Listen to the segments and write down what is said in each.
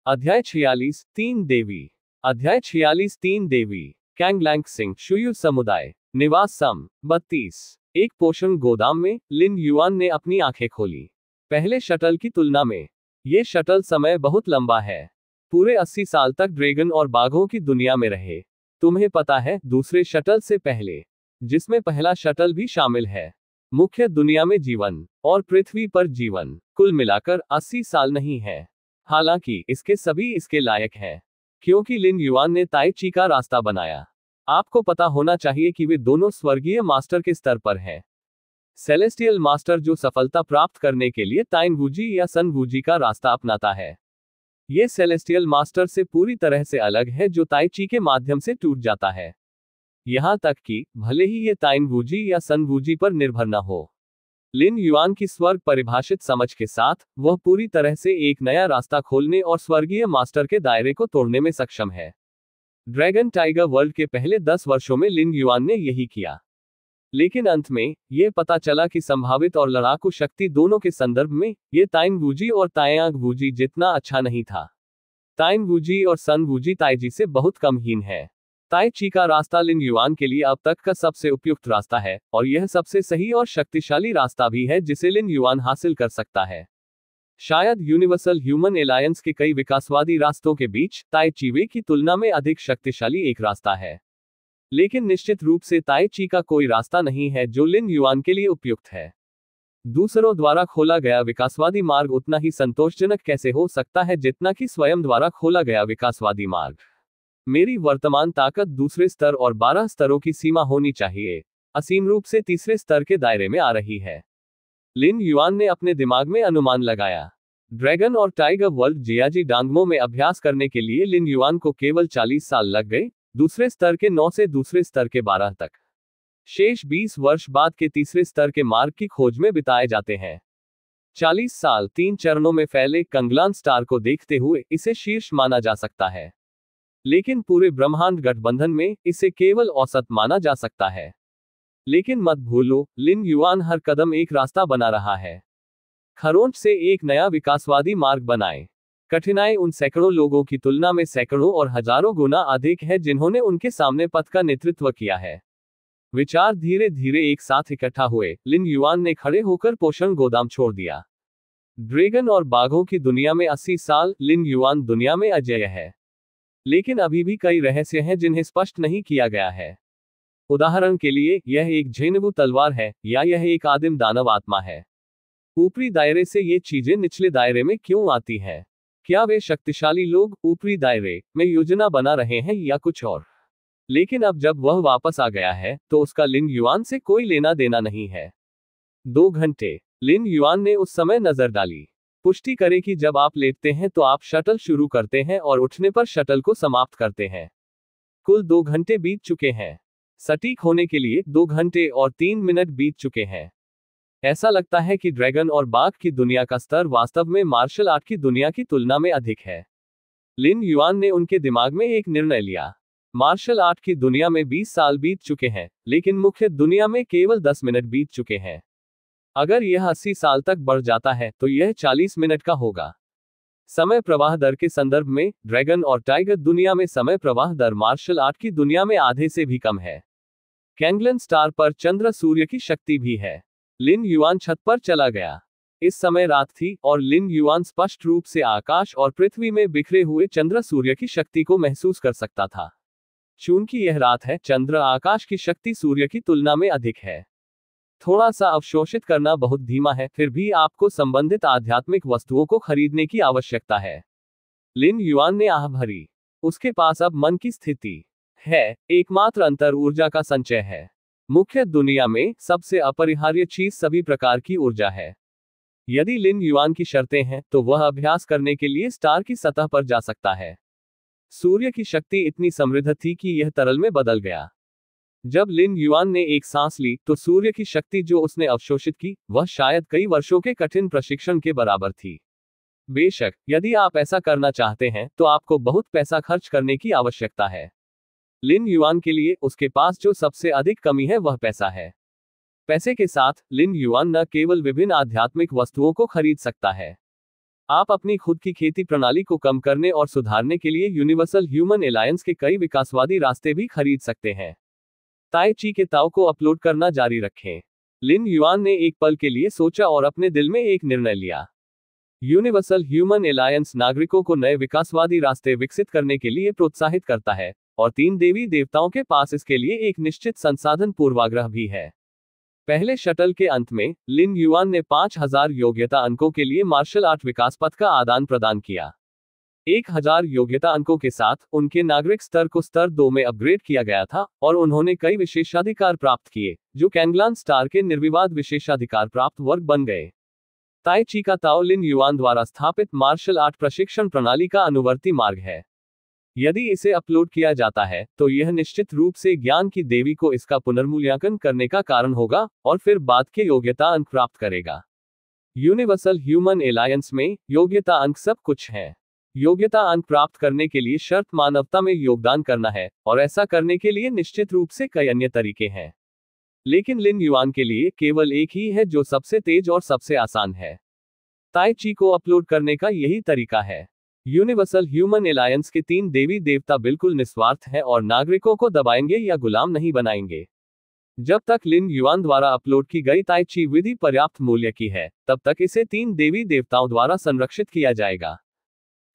अध्याय 46 तीन देवी। अध्याय 46 तीन देवी। कैंगलैंग सिंह शुयू समुदाय निवास सम 32। एक पोषण गोदाम में लिन युआन ने अपनी आंखें खोली। पहले शटल की तुलना में ये शटल समय बहुत लंबा है। पूरे 80 साल तक ड्रैगन और बाघों की दुनिया में रहे। तुम्हें पता है, दूसरे शटल से पहले, जिसमें पहला शटल भी शामिल है, मुख्य दुनिया में जीवन और पृथ्वी पर जीवन कुल मिलाकर 80 साल नहीं है। हालांकि इसके सभी इसके लायक हैं, क्योंकि लिन युआन ने ताई ची का रास्ता बनाया। आपको पता होना चाहिए कि वे दोनों स्वर्गीय मास्टर के स्तर पर हैं। सेलेस्टियल मास्टर जो सफलता प्राप्त करने के लिए ताइन वूजी या सन वूजी का रास्ता अपनाता है, ये सेलेस्टियल मास्टर से पूरी तरह से अलग है जो ताई ची के माध्यम से टूट जाता है। यहां तक कि भले ही ये ताइन वूजी या सन वूजी पर निर्भर न हो, लिन युआन की स्वर्ग परिभाषित समझ के साथ वह पूरी तरह से एक नया रास्ता खोलने और स्वर्गीय मास्टर के दायरे को तोड़ने में सक्षम है। ड्रैगन टाइगर वर्ल्ड के पहले 10 वर्षों में लिन युआन ने यही किया, लेकिन अंत में यह पता चला कि संभावित और लड़ाकू शक्ति दोनों के संदर्भ में ये ताइन वूजी और तायांग वूजी जितना अच्छा नहीं था। ताइन वूजी और सन वूजी ताइजी से बहुत कम हीन है। ताई ची का रास्ता लिन युआन के लिए अब तक का सबसे उपयुक्त रास्ता है, और यह सबसे सही और शक्तिशाली रास्ता भी है जिसे लिन युआन हासिल कर सकता है। शायद यूनिवर्सल ह्यूमन एलायंस के कई विकासवादी रास्तों के बीच ताई ची वे की तुलना में अधिक शक्तिशाली एक रास्ता है, लेकिन निश्चित रूप से ताई ची का कोई रास्ता नहीं है जो लिन युआन के लिए उपयुक्त है। दूसरों द्वारा खोला गया विकासवादी मार्ग उतना ही संतोषजनक कैसे हो सकता है जितना कि स्वयं द्वारा खोला गया विकासवादी मार्ग। मेरी वर्तमान ताकत दूसरे स्तर और 12 स्तरों की सीमा होनी चाहिए, असीम रूप से तीसरे स्तर के दायरे में आ रही है। लिन युआन ने अपने दिमाग में अनुमान लगाया। ड्रैगन और टाइगर वर्ल्ड जियाजी डांगमो में अभ्यास करने के लिए लिन युआन को केवल 40 साल लग गए, दूसरे स्तर के 9 से दूसरे स्तर के 12 तक। शेष 20 वर्ष बाद के तीसरे स्तर के मार्ग की खोज में बिताए जाते हैं। 40 साल 3 चरणों में फैले कंगलान स्टार को देखते हुए इसे शीर्ष माना जा सकता है, लेकिन पूरे ब्रह्मांड गठबंधन में इसे केवल औसत माना जा सकता है। लेकिन मत भूलो, लिन युआन हर कदम एक रास्ता बना रहा है। खरोंच से एक नया विकासवादी मार्ग बनाए। कठिनाई उन सैकड़ों लोगों की तुलना में सैकड़ों और हजारों गुना अधिक है जिन्होंने उनके सामने पथ का नेतृत्व किया है। विचार धीरे धीरे एक साथ इकट्ठा हुए। लिन युआन ने खड़े होकर पोषण गोदाम छोड़ दिया। ड्रैगन और बाघों की दुनिया में 80 साल, लिन युआन दुनिया में अजेय है, लेकिन अभी भी कई रहस्य हैं जिन्हें स्पष्ट नहीं किया गया है। उदाहरण के लिए, यह एक झेनगु तलवार है या यह एक आदिम दानव आत्मा है। ऊपरी दायरे से ये चीजें निचले दायरे में क्यों आती हैं? क्या वे शक्तिशाली लोग ऊपरी दायरे में योजना बना रहे हैं या कुछ और? लेकिन अब जब वह वापस आ गया है तो उसका लिन युआन से कोई लेना देना नहीं है। 2 घंटे। लिन युआन ने उस समय नजर डाली। पुष्टि करें कि जब आप लेटते हैं तो आप शटल शुरू करते हैं और उठने पर शटल को समाप्त करते हैं। कुल 2 घंटे बीत चुके हैं। सटीक होने के लिए 2 घंटे और 3 मिनट बीत चुके हैं। ऐसा लगता है कि ड्रैगन और बाघ की दुनिया का स्तर वास्तव में मार्शल आर्ट की दुनिया की तुलना में अधिक है। लिन युआन ने उनके दिमाग में एक निर्णय लिया। मार्शल आर्ट की दुनिया में 20 साल बीत चुके हैं, लेकिन मुख्य दुनिया में केवल 10 मिनट बीत चुके हैं। अगर यह 80 साल तक बढ़ जाता है तो यह 40 मिनट का होगा। समय प्रवाह दर के संदर्भ में ड्रैगन और टाइगर दुनिया में समय प्रवाह दर मार्शल आर्ट की दुनिया में आधे से भी कम है। कैंगलन स्टार पर चंद्र सूर्य की शक्ति भी है। लिन युआन छत पर चला गया। इस समय रात थी और लिन युआन स्पष्ट रूप से आकाश और पृथ्वी में बिखरे हुए चंद्र सूर्य की शक्ति को महसूस कर सकता था। चूंकि यह रात है, चंद्र आकाश की शक्ति सूर्य की तुलना में अधिक है। थोड़ा सा अवशोषित करना बहुत धीमा है, फिर भी आपको संबंधित आध्यात्मिक वस्तुओं को खरीदने की आवश्यकता है। लिन युआन ने आह भरी। उसके पास अब मन की स्थिति है। एकमात्र अंतर ऊर्जा का संचय है। मुख्य दुनिया में सबसे अपरिहार्य चीज सभी प्रकार की ऊर्जा है। यदि लिन युआन की शर्तें हैं तो वह अभ्यास करने के लिए स्टार की सतह पर जा सकता है। सूर्य की शक्ति इतनी समृद्ध थी कि यह तरल में बदल गया। जब लिन युआन ने एक सांस ली तो सूर्य की शक्ति जो उसने अवशोषित की, वह शायद कई वर्षों के कठिन प्रशिक्षण के बराबर थी। बेशक, यदि आप ऐसा करना चाहते हैं तो आपको बहुत पैसा खर्च करने की आवश्यकता है। लिन युआन के लिए उसके पास जो सबसे अधिक कमी है वह पैसा है। पैसे के साथ लिन युआन न केवल विभिन्न आध्यात्मिक वस्तुओं को खरीद सकता है, आप अपनी खुद की खेती प्रणाली को कम करने और सुधारने के लिए यूनिवर्सल ह्यूमन एलायंस के कई विकासवादी रास्ते भी खरीद सकते हैं। ताई ची के ताओ को अपलोड करना जारी रखें। लिन युआन ने एक पल के लिए सोचा और अपने दिल में एक निर्णय लिया। यूनिवर्सल ह्यूमन एलायंस नागरिकों को नए विकासवादी रास्ते विकसित करने के लिए प्रोत्साहित करता है, और 3 देवी देवताओं के पास इसके लिए एक निश्चित संसाधन पूर्वाग्रह भी है। पहले शटल के अंत में, लिन युआन ने 5000 योग्यता अंकों के लिए मार्शल आर्ट विकास पथ का आदान प्रदान किया। 1000 योग्यता अंकों के साथ, उनके नागरिक स्तर को स्तर 2 में अपग्रेड किया गया था, और उन्होंने कई विशेषाधिकार प्राप्त किए, जो कैंगलान स्टार के निर्विवाद विशेषाधिकार प्राप्त वर्ग बन गए। ताई ची का ताओ लिन युआन द्वारा स्थापित मार्शल आर्ट प्रशिक्षण प्रणाली का अनुवर्ती मार्ग है। यदि इसे अपलोड किया जाता है, तो यह निश्चित रूप से ज्ञान की देवी को इसका पुनर्मूल्यांकन करने का कारण होगा, और फिर बाद के योग्यता अंक प्राप्त करेगा। यूनिवर्सल ह्यूमन एलायंस में योग्यता अंक सब कुछ है। योग्यता अंक प्राप्त करने के लिए शर्त मानवता में योगदान करना है, और ऐसा करने के लिए निश्चित रूप से कई अन्य तरीके हैं। लेकिन लिन युआन के लिए केवल एक ही है जो सबसे तेज और सबसे आसान है। ताई ची को अपलोड करने का यही तरीका है। यूनिवर्सल ह्यूमन एलायंस के 3 देवी देवता बिल्कुल निस्वार्थ हैं और नागरिकों को दबाएंगे या गुलाम नहीं बनाएंगे। जब तक लिन युआन द्वारा अपलोड की गई ताई ची विधि पर्याप्त मूल्य की है, तब तक इसे 3 देवी देवताओं द्वारा संरक्षित किया जाएगा।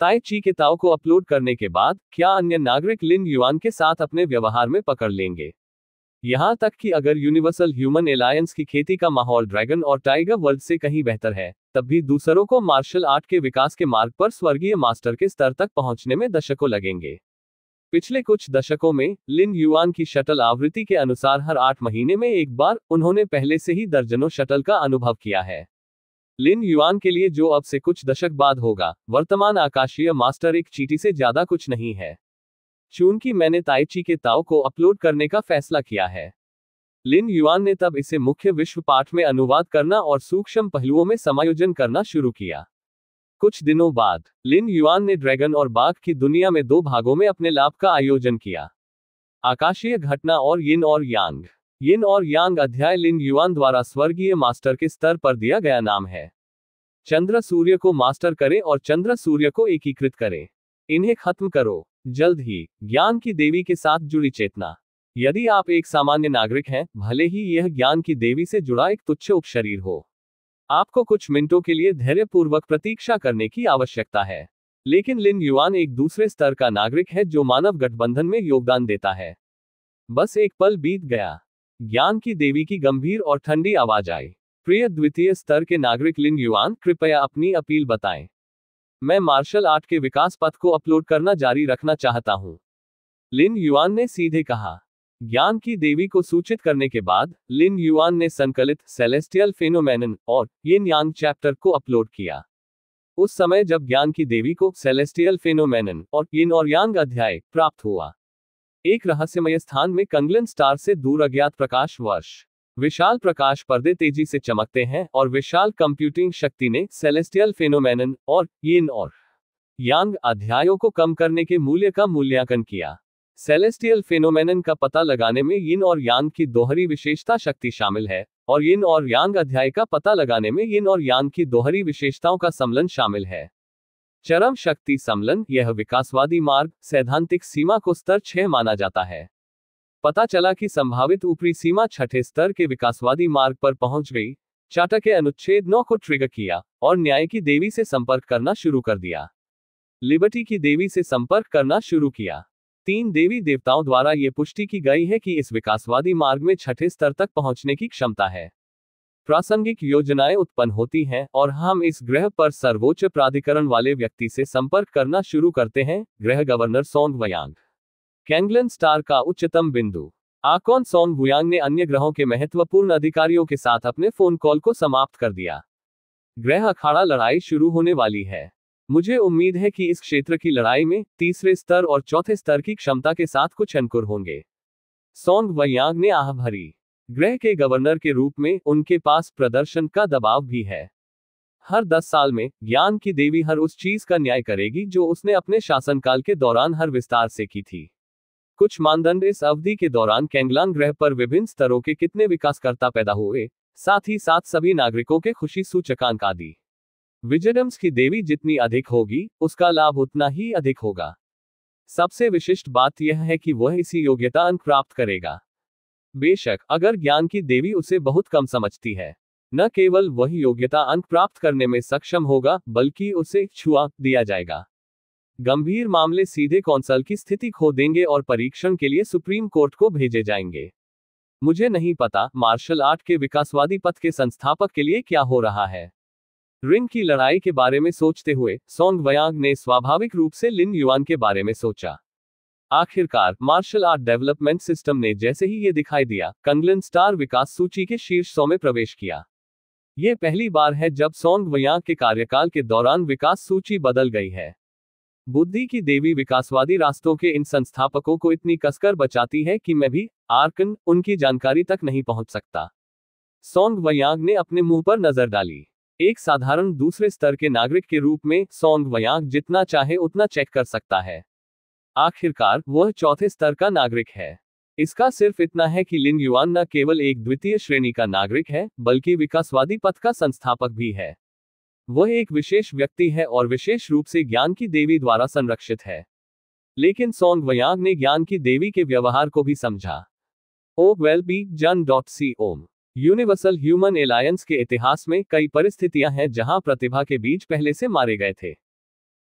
ताई ची के ताओ को अपलोड करने के बाद, क्या अन्य नागरिक लिन युआन के साथ अपने व्यवहार में पकड़ लेंगे? यहां तक कि अगर यूनिवर्सल ह्यूमन एलायंस की खेती का माहौल ड्रैगन और टाइगर वर्ल्ड से कहीं बेहतर है, तब भी दूसरों को मार्शल आर्ट के विकास के मार्ग पर स्वर्गीय मास्टर के स्तर तक पहुंचने में दशकों लगेंगे। पिछले कुछ दशकों में, लिन युआन की शटल आवृत्ति के अनुसार हर 8 महीने में एक बार, उन्होंने पहले से ही दर्जनों शटल का अनुभव किया है। लिन युआन के लिए जो अब से कुछ दशक बाद होगा, वर्तमान आकाशीय मास्टर एक चींटी से ज्यादा कुछ नहीं है। चूंकि मैंने ताई ची के ताओ को अपलोड करने का फैसला किया है, लिन युआन ने तब इसे मुख्य विश्व पाठ में अनुवाद करना और सूक्ष्म पहलुओं में समायोजन करना शुरू किया। कुछ दिनों बाद, लिन युआन ने ड्रैगन और बाघ की दुनिया में 2 भागों में अपने लाभ का आयोजन किया। आकाशीय घटना और यिन और यांग। यिन और यांग अध्याय लिन युआन द्वारा स्वर्गीय मास्टर के स्तर पर दिया गया नाम है। चंद्र सूर्य को मास्टर करें और चंद्र सूर्य को एकीकृत करें। इन्हें खत्म करो। जल्द ही, ज्ञान की देवी के साथ जुड़ी चेतना। यदि आप एक सामान्य नागरिक हैं, भले ही यह ज्ञान की देवी से जुड़ा एक तुच्छ उपशरीर हो, आपको कुछ मिनटों के लिए धैर्यपूर्वक प्रतीक्षा करने की आवश्यकता है। लेकिन लिन युआन एक दूसरे स्तर का नागरिक है जो मानव गठबंधन में योगदान देता है। बस एक पल बीत गया। ज्ञान की देवी की गंभीर और ठंडी आवाज आई। प्रिय द्वितीय स्तर के नागरिक लिन युआन, कृपया अपनी अपील बताएं। मैं मार्शल आर्ट के विकास पथ को अपलोड करना जारी रखना चाहता हूं। लिन युआन ने सीधे कहा। ज्ञान की देवी को सूचित करने के बाद, लिन युआन ने संकलित सेलेस्टियल फेनोमेनन और यिन यांग चैप्टर को अपलोड किया। उस समय जब ज्ञान की देवी को सेलेस्टियल फेनोमेनन और यिन और यांग अध्याय प्राप्त हुआ, एक रहस्यमय स्थान में कंगलन स्टार से दूर अज्ञात प्रकाश वर्ष। विशाल प्रकाश पर्दे तेजी से चमकते हैं, और विशाल कंप्यूटिंग शक्ति ने सेलेस्टियल फेनोमेनन और यिन और यांग अध्यायों को कम करने के मूल्य का मूल्यांकन किया। सेलेस्टियल फेनोमेनन का पता लगाने में यिन और यांग की दोहरी विशेषता शक्ति शामिल है, और यिन और यांग अध्याय का पता लगाने में यिन और यांग की दोहरी विशेषताओं का सम्मिलन शामिल है। चरम शक्ति सम्मिलन। यह विकासवादी मार्ग सैद्धांतिक सीमा को स्तर 6 माना जाता है। पता चला कि संभावित ऊपरी सीमा 6ठे स्तर के विकासवादी मार्ग पर पहुंच गई। चार्टर के अनुच्छेद 9 को ट्रिगर किया और न्याय की देवी से संपर्क करना शुरू कर दिया। लिबर्टी की देवी से संपर्क करना शुरू किया। 3 देवी देवताओं द्वारा यह पुष्टि की गई है कि इस विकासवादी मार्ग में 6ठे स्तर तक पहुंचने की क्षमता है। प्रासंगिक योजनाएं उत्पन्न होती हैं, और हम इस ग्रह पर सर्वोच्च प्राधिकरण वाले व्यक्ति से संपर्क करना शुरू करते हैं, ग्रह गवर्नर सोंग वयांग। कैंगलन स्टार का उच्चतम बिंदु। आकोन सोंग वुयांग ने अन्य ग्रहों के महत्वपूर्ण अधिकारियों के साथ अपने फोन कॉल को समाप्त कर दिया। ग्रह अखाड़ा लड़ाई शुरू होने वाली है। मुझे उम्मीद है कि इस क्षेत्र की लड़ाई में तीसरे स्तर और चौथे स्तर की क्षमता के साथ कुछ अंकुर होंगे। सोंग वयांग ने आह भरी। ग्रह के गवर्नर के रूप में उनके पास प्रदर्शन का दबाव भी है। हर 10 साल में ज्ञान की देवी हर उस चीज का न्याय करेगी जो उसने अपने शासनकाल के दौरान हर विस्तार से की थी। कुछ मानदंड इस अवधि के दौरान कैंगलान ग्रह पर विभिन्न स्तरों के कितने विकासकर्ता पैदा हुए, साथ ही साथ सभी नागरिकों के खुशी सूचकांक आदि। विजडम्स की देवी जितनी अधिक होगी, उसका लाभ उतना ही अधिक होगा। सबसे विशिष्ट बात यह है कि वह इसी योग्यता अंक प्राप्त करेगा। बेशक अगर ज्ञान की देवी उसे बहुत कम समझती है, न केवल वह योग्यता अंक प्राप्त करने में सक्षम होगा, बल्कि उसे छुआ दिया जाएगा। गंभीर मामले सीधे कौंसल की स्थिति खो देंगे और परीक्षण के लिए सुप्रीम कोर्ट को भेजे जाएंगे। मुझे नहीं पता मार्शल आर्ट के विकासवादी पथ के संस्थापक के लिए क्या हो रहा है। रिंग की लड़ाई के बारे में सोचते हुए सोंग वयांग ने स्वाभाविक रूप से लिन युआन के बारे में सोचा। आखिरकार मार्शल आर्ट डेवलपमेंट सिस्टम ने जैसे ही ये दिखाई दिया, कंगलन स्टार विकास सूची के शीर्ष 100 में प्रवेश किया। यह पहली बार है जब सोंग वयांग के कार्यकाल के दौरान विकास सूची बदल गई है। बुद्धि की देवी विकासवादी रास्तों के इन संस्थापकों को इतनी कसकर बचाती है कि मैं भी आर्कन उनकी जानकारी तक नहीं पहुंच सकता। सोंग वयांग ने अपने मुंह पर नजर डाली। एक साधारण दूसरे स्तर के नागरिक के रूप में सोंग वयांग जितना चाहे उतना चेक कर सकता है। आखिरकार वह चौथे स्तर का नागरिक है। इसका सिर्फ इतना है कि लिन युआन न केवल एक द्वितीय श्रेणी का नागरिक है, बल्कि विकासवादी पथ का संस्थापक भी है। वह एक विशेष व्यक्ति है और विशेष रूप से ज्ञान की देवी द्वारा संरक्षित है। लेकिन सोंग वयांग ने ज्ञान की देवी के व्यवहार को भी समझा। ओ वेल बी जन .com यूनिवर्सल ह्यूमन एलायंस के इतिहास में कई परिस्थितियां हैं जहां प्रतिभा के बीज पहले से मारे गए थे।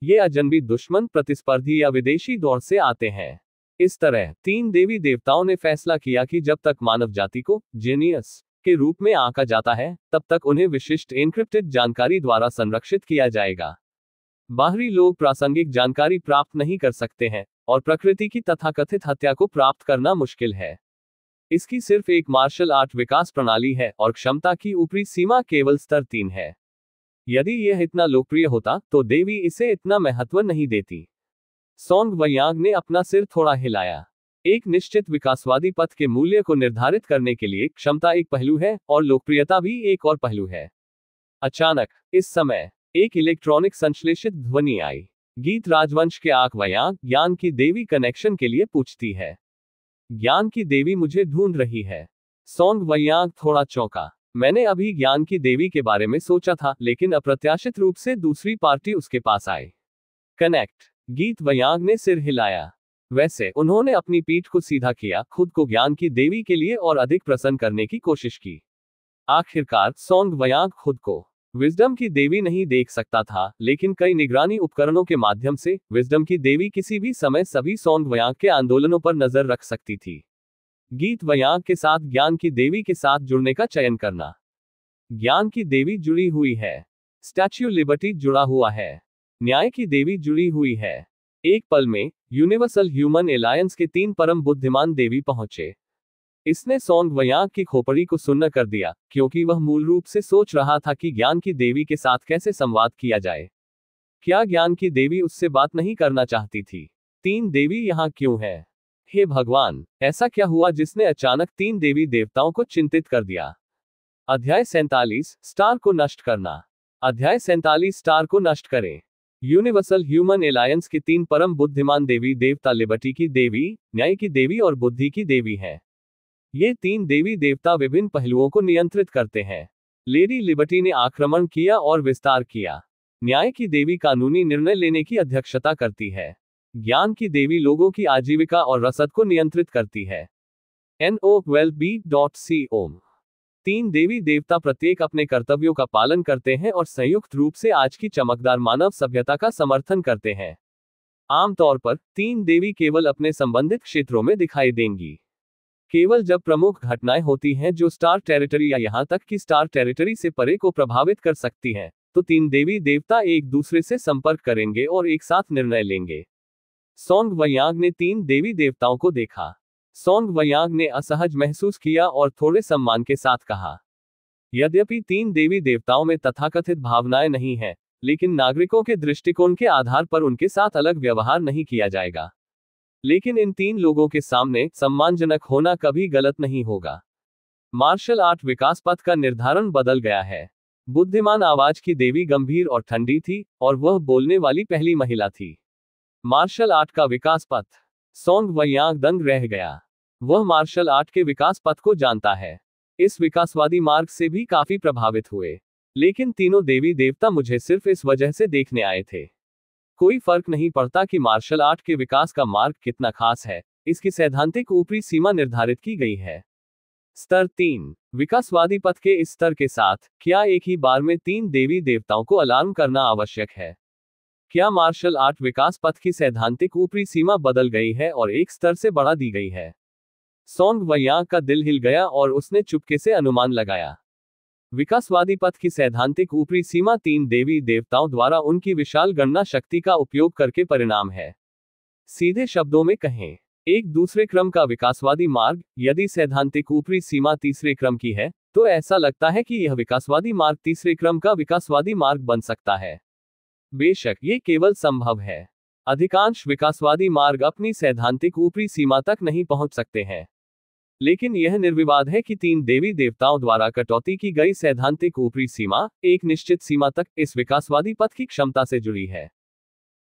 ये अजनबी दुश्मन, प्रतिस्पर्धी या विदेशी दौर से आते हैं। इस तरह 3 देवी देवताओं ने फैसला किया कि जब तक मानव जाति को जीनियस के रूप में आंका जाता है, तब तक उन्हें विशिष्ट एन्क्रिप्टेड जानकारी द्वारा संरक्षित किया जाएगा। बाहरी लोग प्रासंगिक जानकारी प्राप्त नहीं कर सकते हैं, और प्रकृति की तथाकथित हत्या को प्राप्त करना मुश्किल है। इसकी सिर्फ एक मार्शल आर्ट विकास प्रणाली है और क्षमता की ऊपरी सीमा केवल स्तर 3 है। यदि यह इतना लोकप्रिय होता तो देवी इसे इतना महत्व नहीं देती। सोंग वयांग ने अपना सिर थोड़ा हिलाया। एक निश्चित विकासवादी पथ के मूल्य को निर्धारित करने के लिए क्षमता एक पहलू है और लोकप्रियता भी एक और पहलू है। अचानक इस समय एक इलेक्ट्रॉनिक संश्लेषित ध्वनि आई। गीत राजवंश के आक वयांग ज्ञान की देवी कनेक्शन के लिए पूछती है। ज्ञान की देवी मुझे ढूंढ रही है। सोंग वयांग थोड़ा चौंका। मैंने अभी ज्ञान की देवी के बारे में सोचा था, लेकिन अप्रत्याशित रूप से दूसरी पार्टी उसके पास आई। कनेक्ट। गीत वयांग ने सिर हिलाया। वैसे उन्होंने अपनी पीठ को सीधा किया, खुद को ज्ञान की देवी के लिए और अधिक प्रसन्न करने की कोशिश की। आखिरकार सोंग वयांग खुद को विजडम की देवी नहीं देख सकता था, लेकिन कई निगरानी उपकरणों के माध्यम से विजडम की देवी किसी भी समय सभी सोंग वयांग के आंदोलनों पर नजर रख सकती थी। गीत वयांग के साथ ज्ञान की देवी के साथ जुड़ने का चयन करना। ज्ञान की देवी जुड़ी हुई है। स्टैच्यू लिबर्टी जुड़ा हुआ है। न्याय की देवी जुड़ी हुई है। एक पल में यूनिवर्सल ह्यूमन एलायंस के 3 परम बुद्धिमान देवी पहुंचे। इसने सोंग वयांग की खोपड़ी को सुन्न कर दिया, क्योंकि वह मूल रूप से सोच रहा था कि ज्ञान की देवी के साथ कैसे संवाद किया जाए। क्या ज्ञान की देवी उससे बात नहीं करना चाहती थी? 3 देवी यहाँ क्यों है? हे भगवान, ऐसा क्या हुआ जिसने अचानक 3 देवी देवताओं को चिंतित कर दिया? अध्याय 47 स्टार को नष्ट करना। अध्याय 47 स्टार को नष्ट करें। यूनिवर्सल ह्यूमन एलायंस के 3 परम बुद्धिमान देवी देवता लिबर्टी की देवी, न्याय की देवी और बुद्धि की देवी हैं। ये 3 देवी देवता विभिन्न पहलुओं को नियंत्रित करते हैं। लेडी लिबर्टी ने आक्रमण किया और विस्तार किया। न्याय की देवी कानूनी निर्णय लेने की अध्यक्षता करती है। ज्ञान की देवी लोगों की आजीविका और रसद को नियंत्रित करती है। NOWELLB.com 3 देवी देवता प्रत्येक अपने कर्तव्यों का पालन करते हैं और संयुक्त रूप से आज की चमकदार मानव सभ्यता का समर्थन करते हैं। आमतौर पर 3 देवी केवल अपने संबंधित क्षेत्रों में दिखाई देंगी। केवल जब प्रमुख घटनाएं होती हैं जो स्टार टेरिटरी या यहां तक कि स्टार टेरिटरी से परे को प्रभावित कर सकती हैं, तो 3 देवी देवता एक दूसरे से संपर्क करेंगे और एक साथ निर्णय लेंगे। सोंग वयांग ने 3 देवी देवताओं को देखा। सोंग वयांग ने असहज महसूस किया और थोड़े सम्मान के साथ कहा, यद्यपि 3 देवी देवताओं में तथाकथित भावनाएं नहीं हैं, लेकिन नागरिकों के दृष्टिकोण के आधार पर उनके साथ अलग व्यवहार नहीं किया जाएगा। लेकिन इन 3 लोगों के सामने सम्मानजनक होना कभी गलत नहीं होगा। मार्शल आर्ट विकास पथ का निर्धारण बदल गया है। बुद्धिमान आवाज की देवी गंभीर और ठंडी थी, और वह बोलने वाली पहली महिला थी। मार्शल आर्ट का विकास पथ। सोंग वयांग दंग रह गया। वह मार्शल आर्ट के विकास पथ को जानता है। इस विकासवादी मार्ग से भी काफी प्रभावित हुए। लेकिन तीनों देवी देवता मुझे सिर्फ इस वजह से देखने आए थे। कोई फर्क नहीं पड़ता कि मार्शल आर्ट के विकास का मार्ग कितना खास है, इसकी सैद्धांतिक ऊपरी सीमा निर्धारित की गई है। स्तर 3। विकासवादी पथ के इस स्तर के साथ, क्या एक ही बार में 3 देवी देवताओं को अलार्म करना आवश्यक है? क्या मार्शल आर्ट विकास पथ की सैद्धांतिक ऊपरी सीमा बदल गई है और एक स्तर से बढ़ा दी गई है? सोंग वयांग का दिल हिल गया और उसने चुपके से अनुमान लगाया। विकासवादी पथ की सैद्धांतिक ऊपरी सीमा 3 देवी देवताओं द्वारा उनकी विशाल गणना शक्ति का उपयोग करके परिणाम है। सीधे शब्दों में कहें, एक दूसरे क्रम का विकासवादी मार्ग। यदि सैद्धांतिक ऊपरी सीमा तीसरे क्रम की है, तो ऐसा लगता है कि यह विकासवादी मार्ग तीसरे क्रम का विकासवादी मार्ग बन सकता है। बेशक ये केवल संभव है। अधिकांश विकासवादी मार्ग अपनी सैद्धांतिक ऊपरी सीमा तक नहीं पहुंच सकते हैं। लेकिन यह निर्विवाद है कि 3 देवी देवताओं द्वारा कटौती की गई सैद्धांतिक ऊपरी सीमा एक निश्चित सीमा तक इस विकासवादी पथ की क्षमता से जुड़ी है।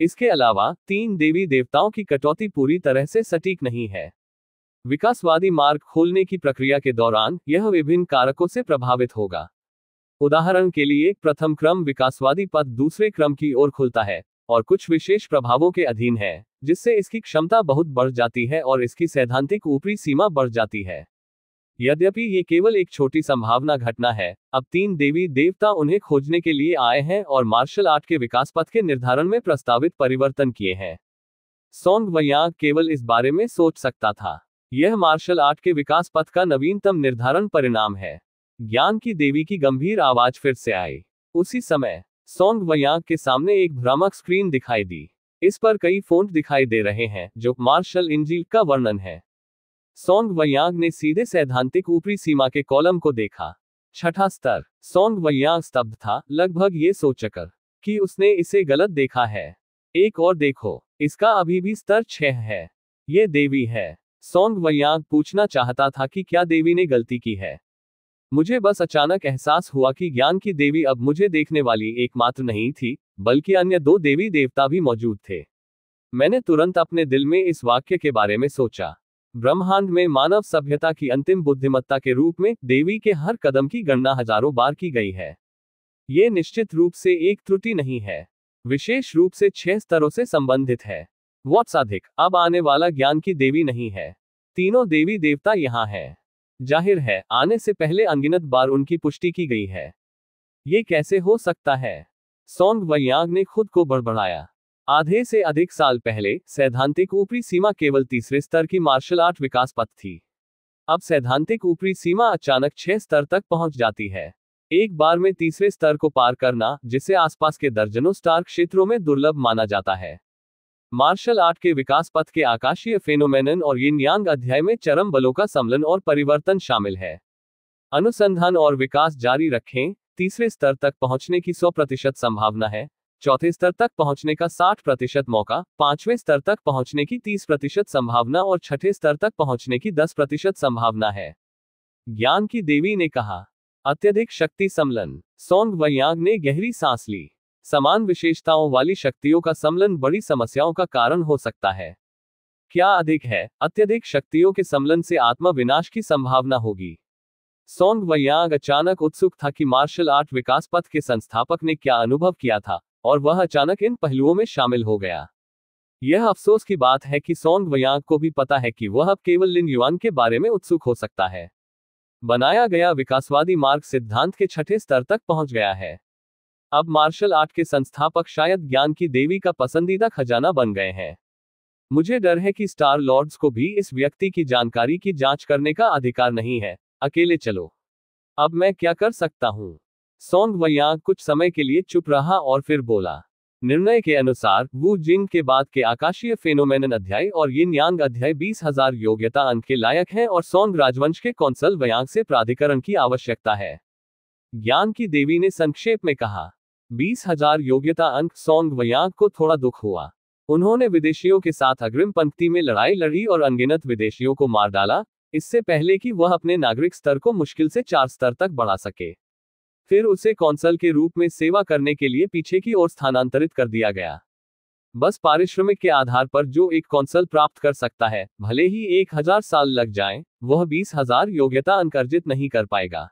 इसके अलावा 3 देवी देवताओं की कटौती पूरी तरह से सटीक नहीं है। विकासवादी मार्ग खोलने की प्रक्रिया के दौरान यह विभिन्न कारकों से प्रभावित होगा। उदाहरण के लिए, प्रथम क्रम विकासवादी पथ दूसरे क्रम की ओर खुलता है और कुछ विशेष प्रभावों के अधीन है, जिससे इसकी क्षमता बहुत बढ़ जाती है और इसकी सैद्धांतिक ऊपरी सीमा बढ़ जाती है। यद्यपि ये केवल एक छोटी संभावना घटना है, अब 3 देवी देवता उन्हें खोजने के लिए आए हैं और मार्शल आर्ट के विकास पथ के निर्धारण में प्रस्तावित परिवर्तन किए हैं। सोंग वयांग केवल इस बारे में सोच सकता था। यह मार्शल आर्ट के विकास पथ का नवीनतम निर्धारण परिणाम है। ज्ञान की देवी की गंभीर आवाज फिर से आई। उसी समय सोंग वयांग के सामने एक भ्रामक स्क्रीन दिखाई दी। इस पर कई फ़ॉन्ट दिखाई दे रहे हैं जो मार्शल इंजील का वर्णन है। सोंग वयांग ने सीधे सैद्धांतिक ऊपरी सीमा के कॉलम को देखा। 6ठा स्तर। सोंग वयांग स्तब्ध था, लगभग ये सोचकर कि उसने इसे गलत देखा है। एक और देखो, इसका अभी भी स्तर 6 है। ये देवी है। सोंग वयांग पूछना चाहता था कि क्या देवी ने गलती की है। मुझे बस अचानक एहसास हुआ कि ज्ञान की देवी अब मुझे देखने वाली एकमात्र नहीं थी, बल्कि अन्य 2 देवी देवता भी मौजूद थे। मैंने तुरंत अपने दिल में इस वाक्य के बारे में सोचा। ब्रह्मांड में मानव सभ्यता की अंतिम बुद्धिमत्ता के रूप में देवी के हर कदम की गणना हजारों बार की गई है। ये निश्चित रूप से एक त्रुटि नहीं है, विशेष रूप से 6 स्तरों से संबंधित है। वॉट्स अधिक, अब आने वाला ज्ञान की देवी नहीं है। तीनों देवी देवता यहाँ हैं। जाहिर है, आने से पहले अनगिनत बार उनकी पुष्टि की गई है। ये कैसे हो सकता है? सोंग वयांग ने खुद को बड़बड़ाया। आधे से अधिक साल पहले सैद्धांतिक ऊपरी सीमा केवल तीसरे स्तर की मार्शल आर्ट विकास पथ थी। अब सैद्धांतिक ऊपरी सीमा अचानक 6 स्तर तक पहुंच जाती है। एक बार में तीसरे स्तर को पार करना, जिसे आसपास के दर्जनों स्टार क्षेत्रों में दुर्लभ माना जाता है। मार्शल आर्ट के विकास पथ के आकाशीय फेनोमेनन और यिन यांग अध्याय में चरम बलों का सम्मिलन और परिवर्तन शामिल है। अनुसंधान और विकास जारी रखें। तीसरे स्तर तक पहुंचने की 100% संभावना है, चौथे स्तर तक पहुंचने का 60% मौका, पांचवें स्तर तक पहुंचने की 30% संभावना और छठे स्तर तक पहुंचने की 10% संभावना है। ज्ञान की देवी ने कहा। अत्यधिक शक्ति सम्मिलन। सोंग वयांग ने गहरी सांस ली। समान विशेषताओं वाली शक्तियों का सम्मिलन बड़ी समस्याओं का कारण हो सकता है। क्या अधिक है? अत्यधिक शक्तियों के सम्मिलन से आत्मा विनाश की संभावना होगी। सोंग वयांग अचानक उत्सुक था कि मार्शल आर्ट विकास पथ के संस्थापक ने क्या अनुभव किया था, और वह अचानक इन पहलुओं में शामिल हो गया। यह अफसोस की बात है कि सोंग वयांग को भी पता है कि वह अब केवल लिन युआन के बारे में उत्सुक हो सकता है। बनाया गया विकासवादी मार्ग सिद्धांत के 6ठे स्तर तक पहुंच गया है। अब मार्शल आर्ट के संस्थापक शायद ज्ञान की देवी का पसंदीदा खजाना बन गए हैं। मुझे डर है कि स्टार लॉर्ड्स को भी इस व्यक्ति की जानकारी की जांच करने का अधिकार नहीं है। अकेले चलो। अब मैं क्या कर सकता हूं? सोंग वयांग कुछ समय के लिए चुप रहा और फिर बोला। निर्णय के अनुसार वू जिंग के बाद के आकाशीय फेनोमेनन अध्याय और यिन यांग अध्याय 20,000 योग्यता अंक के लायक हैं और सोंग राजवंश के कौंसल वयांग से प्राधिकरण की आवश्यकता है। ज्ञान की देवी ने संक्षेप में कहा। 20,000 योग्यता अंक। सोंग वयांग को थोड़ा दुख हुआ। उन्होंने विदेशियों के साथ अग्रिम पंक्ति में लड़ाई लड़ी और अनगिनत विदेशियों को मार डाला, इससे पहले कि वह अपने नागरिक स्तर को मुश्किल से 4 स्तर तक बढ़ा सके। फिर उसे कौंसल के रूप में सेवा करने के लिए पीछे की ओर स्थानांतरित कर दिया गया। बस पारिश्रमिक के आधार पर जो एक कौंसल प्राप्त कर सकता है, भले ही 1000 साल लग जाएं, वह 20,000 योग्यता अंक अर्जित नहीं कर पाएगा।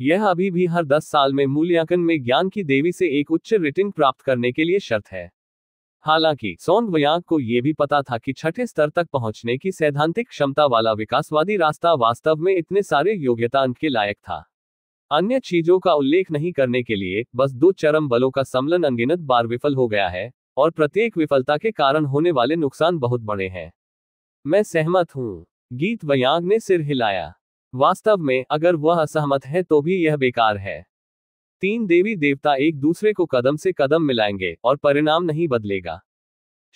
यह अभी भी हर 10 साल में मूल्यांकन में ज्ञान की देवी से एक उच्च रेटिंग प्राप्त करने के लिए शर्त है। हालांकि सोंग वयांग को यह भी पता था कि छठे स्तर तक पहुंचने की सैद्धांतिक क्षमता वाला विकासवादी रास्ता वास्तव में इतने सारे योग्यता अंक के लायक था। अन्य चीजों का उल्लेख नहीं करने के लिए बस 2 चरम बलों का सम्मेलन अनगिनत बार विफल हो गया है, और प्रत्येक विफलता के कारण होने वाले नुकसान बहुत बड़े हैं। मैं सहमत हूं। गीत वयांग ने सिर हिलाया। वास्तव में अगर वह असहमत है तो भी यह बेकार है। 3 देवी देवता एक दूसरे को कदम से कदम मिलाएंगे और परिणाम नहीं बदलेगा।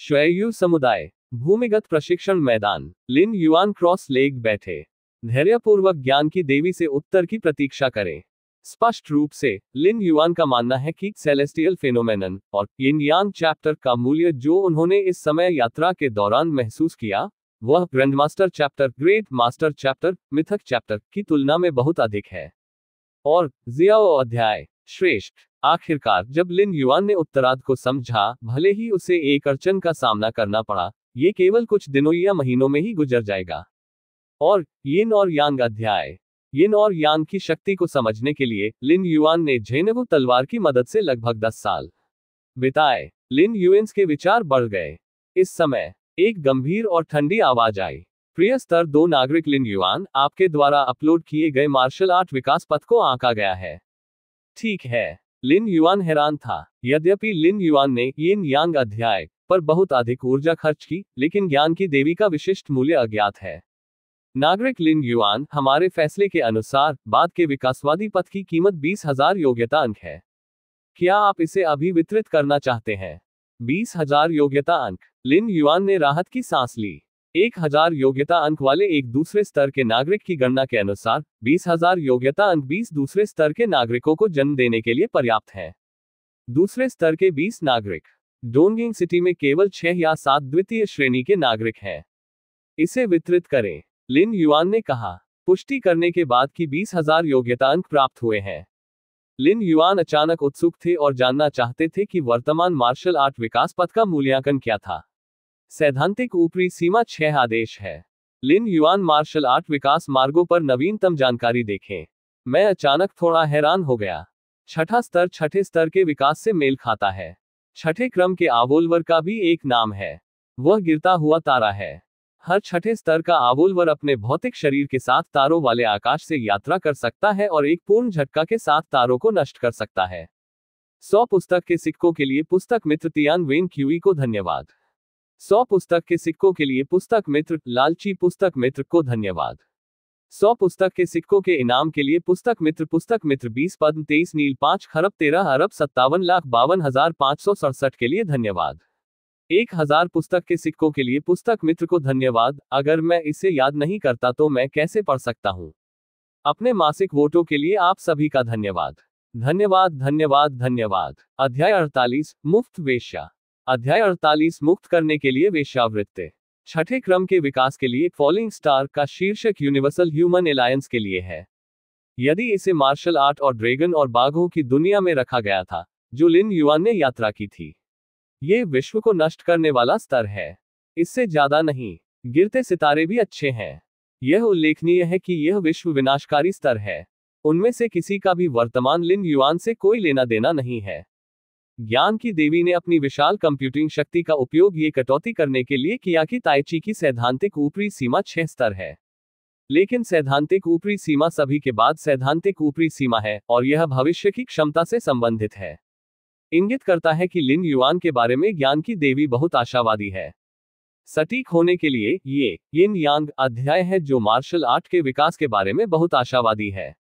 श्वेयू समुदाय, भूमिगत प्रशिक्षण मैदान, लिन युआन क्रॉस लेग बैठे, धैर्यपूर्वक ज्ञान की देवी से उत्तर की प्रतीक्षा करें। स्पष्ट रूप से लिन युआन का मानना है कि सेलेस्टियल फेनोमेनन और यिन यांग चैप्टर का मूल्य जो उन्होंने इस समय यात्रा के दौरान महसूस किया, वह grandmaster chapter, great master chapter, मिथक चैप्टर की तुलना में बहुत अधिक है। और जियाओ अध्याय श्रेष्ठ। आखिरकार जब लिन युआन ने उत्तरार्ध को समझा, भले ही उसे एक अड़चन का सामना करना पड़ा, ये केवल कुछ दिनों या महीनों में ही गुजर जाएगा। और यिन और यांग अध्याय। यिन और यांग की शक्ति को समझने के लिए लिन युआन ने झेनेवु तलवार की मदद से लगभग 10 साल बिताए। लिन युएंस के विचार बढ़ गए। इस समय एक गंभीर और ठंडी आवाज आई। प्रिय स्तर 2 नागरिक लिन युआन, आपके द्वारा अपलोड किए गए मार्शल आर्ट विकास पथ को आंका गया है। ठीक है। लिन युआन हैरान था। यद्यपि लिन युआन ने यिन यांग अध्याय पर बहुत अधिक ऊर्जा खर्च की, लेकिन ज्ञान की देवी का विशिष्ट मूल्य अज्ञात है। नागरिक लिन युआन, हमारे फैसले के अनुसार बाद के विकासवादी पथ की कीमत 20,000 योग्यता अंक है। क्या आप इसे अभी वितरित करना चाहते हैं? 20,000 योग्यता अंक। लिन युआन ने राहत की सांस ली। 1,000 योग्यता अंक वाले एक दूसरे स्तर के नागरिक की गणना के अनुसार 20,000 योग्यता अंक 20 दूसरे स्तर के नागरिकों को जन्म देने के लिए पर्याप्त है। दूसरे स्तर के 20 नागरिक। डोंगिंग सिटी में केवल 6 या 7 द्वितीय श्रेणी के नागरिक हैं। इसे वितरित करें, लिन युआन ने कहा, पुष्टि करने के बाद कि 20,000 योग्यता अंक प्राप्त हुए हैं। लिन युआन अचानक उत्सुक थे और जानना चाहते थे कि वर्तमान मार्शल आर्ट विकास पथ का मूल्यांकन क्या था। सैद्धांतिक ऊपरी सीमा 6 आदेश है। लिन युआन मार्शल आर्ट विकास मार्गों पर नवीनतम जानकारी देखें। मैं अचानक थोड़ा हैरान हो गया। छठा स्तर छठे स्तर के विकास से मेल खाता है। छठे क्रम के आवोल्वर का भी एक नाम है। वह गिरता हुआ तारा है। हर छठे स्तर का आवोल्वर अपने भौतिक शरीर के साथ तारों वाले आकाश से यात्रा कर सकता है और एक पूर्ण झटका के साथ तारों को नष्ट कर सकता है। 100 पुस्तक के सिक्कों के लिए पुस्तक मित्र तियान वेन क्यूई को धन्यवाद। 100 पुस्तक के सिक्कों के लिए पुस्तक मित्र लालची पुस्तक मित्र को धन्यवाद। 100 पुस्तक के सिक्कों के इनाम के लिए पुस्तक मित्र 20 पद्म 23 नील 5 खरब 13 अरब 57,52,567 के लिए धन्यवाद। 1000 पुस्तक के सिक्कों के लिए पुस्तक मित्र को धन्यवाद। अगर मैं इसे याद नहीं करता तो मैं कैसे पढ़ सकता हूँ? अपने मासिक वोटों के लिए आप सभी का धन्यवाद। धन्यवाद धन्यवाद धन्यवाद। अध्याय 48 मुफ्त वेश्या। अध्याय 48 मुक्त करने के लिए वेश्यावृत्ति। छठे क्रम के विकास के लिए फॉलिंग स्टार का शीर्षक यूनिवर्सल ह्यूमन एलायंस के लिए है। यदि इसे मार्शल आर्ट और ड्रैगन और बाघों की दुनिया में रखा गया था जो लिन युआन ने यात्रा की थी, ये विश्व को नष्ट करने वाला स्तर है। इससे ज्यादा नहीं। गिरते सितारे भी अच्छे हैं। यह उल्लेखनीय है कि यह विश्व विनाशकारी स्तर है। उनमें से किसी का भी वर्तमान लिन युआन से कोई लेना देना नहीं है। ज्ञान की देवी ने अपनी विशाल कंप्यूटिंग शक्ति का उपयोग ये कटौती करने के लिए किया कि ताइची की सैद्धांतिक ऊपरी सीमा 6 स्तर है। लेकिन सैद्धांतिक ऊपरी सीमा सभी के बाद सैद्धांतिक ऊपरी सीमा है और यह भविष्य की क्षमता से संबंधित है। इंगित करता है कि लिन युआन के बारे में ज्ञान की देवी बहुत आशावादी है। सटीक होने के लिए ये यिन यांग अध्याय है जो मार्शल आर्ट के विकास के बारे में बहुत आशावादी है।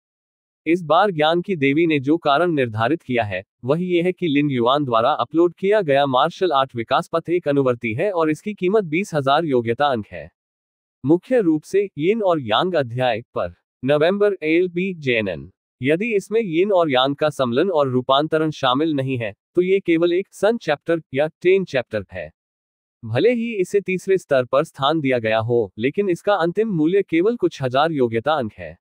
इस बार ज्ञान की देवी ने जो कारण निर्धारित किया है वह ये है कि लिन युआन द्वारा अपलोड किया गया मार्शल आर्ट विकास पथ एक अनुवर्ती है और इसकी कीमत 20,000 योग्यता अंक है। मुख्य रूप से यिन और यांग अध्याय पर नवंबर LBJNN। यदि इसमें यिन और यांग का सम्मिलन और रूपांतरण शामिल नहीं है तो ये केवल एक सन चैप्टर या 10 चैप्टर है। भले ही इसे तीसरे स्तर पर स्थान दिया गया हो, लेकिन इसका अंतिम मूल्य केवल कुछ हजार योग्यता अंक है।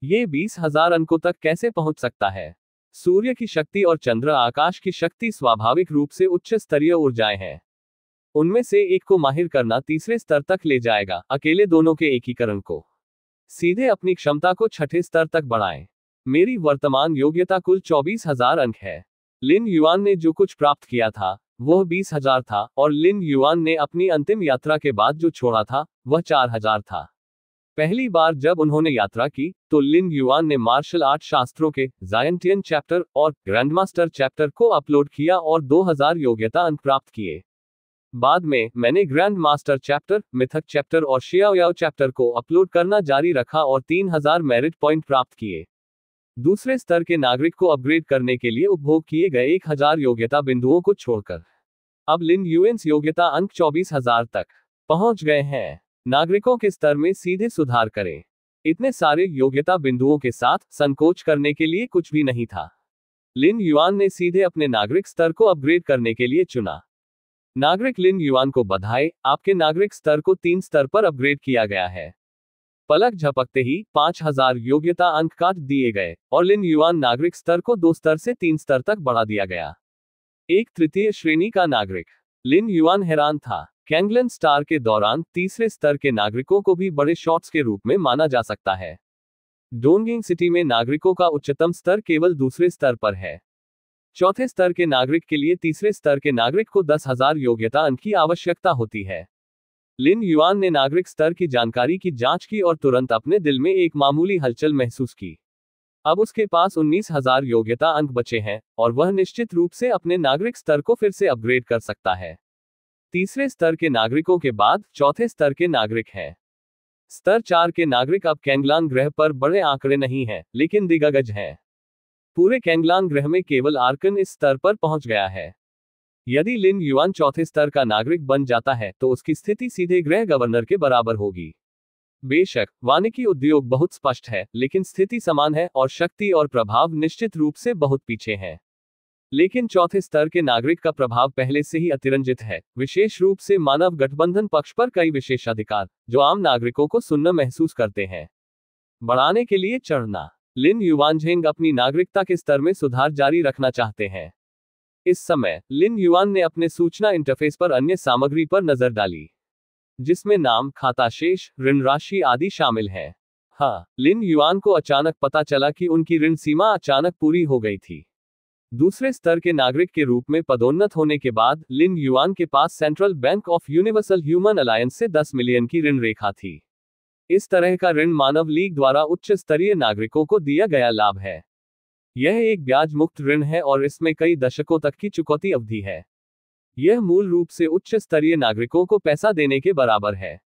ये 20,000 अंकों तक कैसे पहुंच सकता है? सूर्य की शक्ति और चंद्र आकाश की शक्ति स्वाभाविक रूप से उच्च स्तरीय ऊर्जाएं हैं। उनमें से एक को माहिर करना तीसरे स्तर तक ले जाएगा, अकेले दोनों के एकीकरण को। सीधे अपनी क्षमता को छठे स्तर तक बढ़ाएं। मेरी वर्तमान योग्यता कुल 24,000 अंक है। लिन युआन ने जो कुछ प्राप्त किया था वह 20,000 था और लिन युआन ने अपनी अंतिम यात्रा के बाद जो छोड़ा था वह 4,000 था। पहली बार जब उन्होंने यात्रा की तो लिन युआन ने मार्शल आर्ट शास्त्रों के जायंटियन चैप्टर और ग्रैंडमास्टर चैप्टर को अपलोड किया और 2000 योग्यता अंक प्राप्त किए। बाद में मैंने ग्रैंड मास्टर चैप्टर, मिथक चैप्टर और शियाओयाओ चैप्टर को अपलोड करना जारी रखा और 3000 मेरिट पॉइंट प्राप्त किए। दूसरे स्तर के नागरिक को अपग्रेड करने के लिए उपभोग किए गए 1000 योग्यता बिंदुओं को छोड़कर अब लिन युएन्स योग्यता अंक 24,000 तक पहुंच गए हैं। नागरिकों के स्तर में सीधे सुधार करें। इतने सारे योग्यता बिंदुओं के साथ संकोच करने के लिए कुछ भी नहीं था। लिन युआन ने सीधे अपने नागरिक स्तर को अपग्रेड करने के लिए चुना। नागरिक लिन युआन को बधाई, आपके नागरिक स्तर को 3 स्तर पर अपग्रेड किया गया है। पलक झपकते ही 5000 योग्यता अंक काट दिए गए और लिन युआन नागरिक स्तर को 2 स्तर से 3 स्तर तक बढ़ा दिया गया। एक तृतीय श्रेणी का नागरिक। लिन युआन हैरान था। कैंगलन स्टार के दौरान तीसरे स्तर के नागरिकों को भी बड़े शॉट्स के रूप में माना जा सकता है। डोंगिंग सिटी में नागरिकों का उच्चतम स्तर केवल दूसरे स्तर पर है। चौथे स्तर के नागरिक के लिए तीसरे स्तर के नागरिक को 10,000 योग्यता अंक की आवश्यकता होती है। लिन युआन ने नागरिक स्तर की जानकारी की जांच की और तुरंत अपने दिल में एक मामूली हलचल महसूस की। अब उसके पास 19,000 योग्यता अंक बचे हैं और वह निश्चित रूप से अपने नागरिक स्तर को फिर से अपग्रेड कर सकता है। तीसरे स्तर के नागरिकों के बाद चौथे स्तर के नागरिक हैं। स्तर 4 के नागरिक अब कैंगलांग ग्रह पर बड़े आंकड़े नहीं हैं, लेकिन दिग्गज हैं। पूरे कैंगलांग ग्रह में केवल आर्कन इस स्तर पर पहुंच गया है। यदि लिन युआन चौथे स्तर का नागरिक बन जाता है तो उसकी स्थिति सीधे ग्रह गवर्नर के बराबर होगी। बेशक वानिकी उद्योग बहुत स्पष्ट है, लेकिन स्थिति समान है और शक्ति और प्रभाव निश्चित रूप से बहुत पीछे हैं। लेकिन चौथे स्तर के नागरिक का प्रभाव पहले से ही अतिरंजित है, विशेष रूप से मानव गठबंधन पक्ष पर कई विशेषाधिकार जो आम नागरिकों को सुनना महसूस करते हैं। बढ़ाने के लिए चढ़ना। लिन युआनझेंग अपनी नागरिकता के स्तर में सुधार जारी रखना चाहते हैं। इस समय लिन युआन ने अपने सूचना इंटरफेस पर अन्य सामग्री पर नजर डाली, जिसमें नाम, खाता शेष, ऋण राशि आदि शामिल है। हाँ, लिन युआन को अचानक पता चला कि उनकी ऋण सीमा अचानक पूरी हो गई थी। दूसरे स्तर के नागरिक के रूप में पदोन्नत होने के बाद लिन युआन के पास central bank of universal human alliance से 10 मिलियन की ऋण रेखा थी। इस तरह का ऋण मानव लीग द्वारा उच्च स्तरीय नागरिकों को दिया गया लाभ है। यह एक ब्याज मुक्त ऋण है और इसमें कई दशकों तक की चुकौती अवधि है। यह मूल रूप से उच्च स्तरीय नागरिकों को पैसा देने के बराबर है।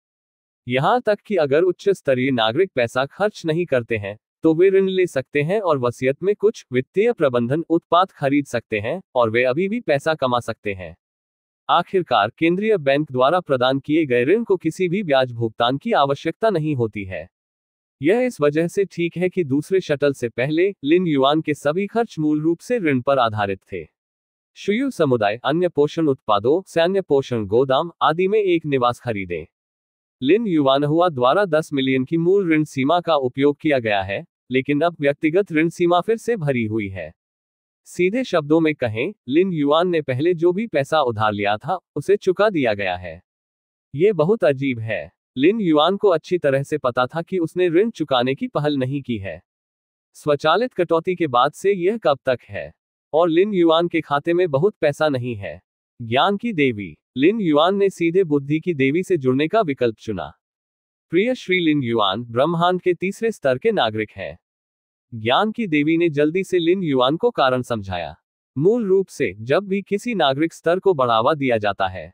यहां तक कि अगर उच्च स्तरीय नागरिक पैसा खर्च नहीं करते हैं तो वे ऋण ले सकते हैं और वसीयत में कुछ वित्तीय प्रबंधन उत्पाद खरीद सकते हैं और वे अभी भी पैसा कमा सकते हैं। आखिरकार केंद्रीय बैंक द्वारा प्रदान किए गए ऋण को किसी भी ब्याज भुगतान की आवश्यकता नहीं होती है। यह इस वजह से ठीक है कि दूसरे शटल से पहले लिन युआन के सभी खर्च मूल रूप से ऋण पर आधारित थे। शुयू समुदाय अन्य पोषण उत्पादों, सैन्य पोषण गोदाम आदि में एक निवास खरीदें। लिन युआनहुआ द्वारा 10 मिलियन की मूल ऋण सीमा का उपयोग किया गया है, लेकिन अब व्यक्तिगत ऋण सीमा फिर से भरी हुई है। सीधे शब्दों में कहें, लिन युआन ने पहले जो भी पैसा उधार लिया था उसे चुका दिया गया है। ये बहुत अजीब है। लिन युआन को अच्छी तरह से पता था कि उसने ऋण चुकाने की पहल नहीं की है। स्वचालित कटौती के बाद से यह कब तक है और लिन युआन के खाते में बहुत पैसा नहीं है। ज्ञान की देवी। लिन युआन ने सीधे बुद्धि की देवी से जुड़ने का विकल्प चुना। प्रिय श्री लिन युआन ब्रह्मांड के तीसरे स्तर के नागरिक हैं। ज्ञान की देवी ने जल्दी से लिन युआन को कारण समझाया। मूल रूप से जब भी किसी नागरिक स्तर को बढ़ावा दिया जाता है,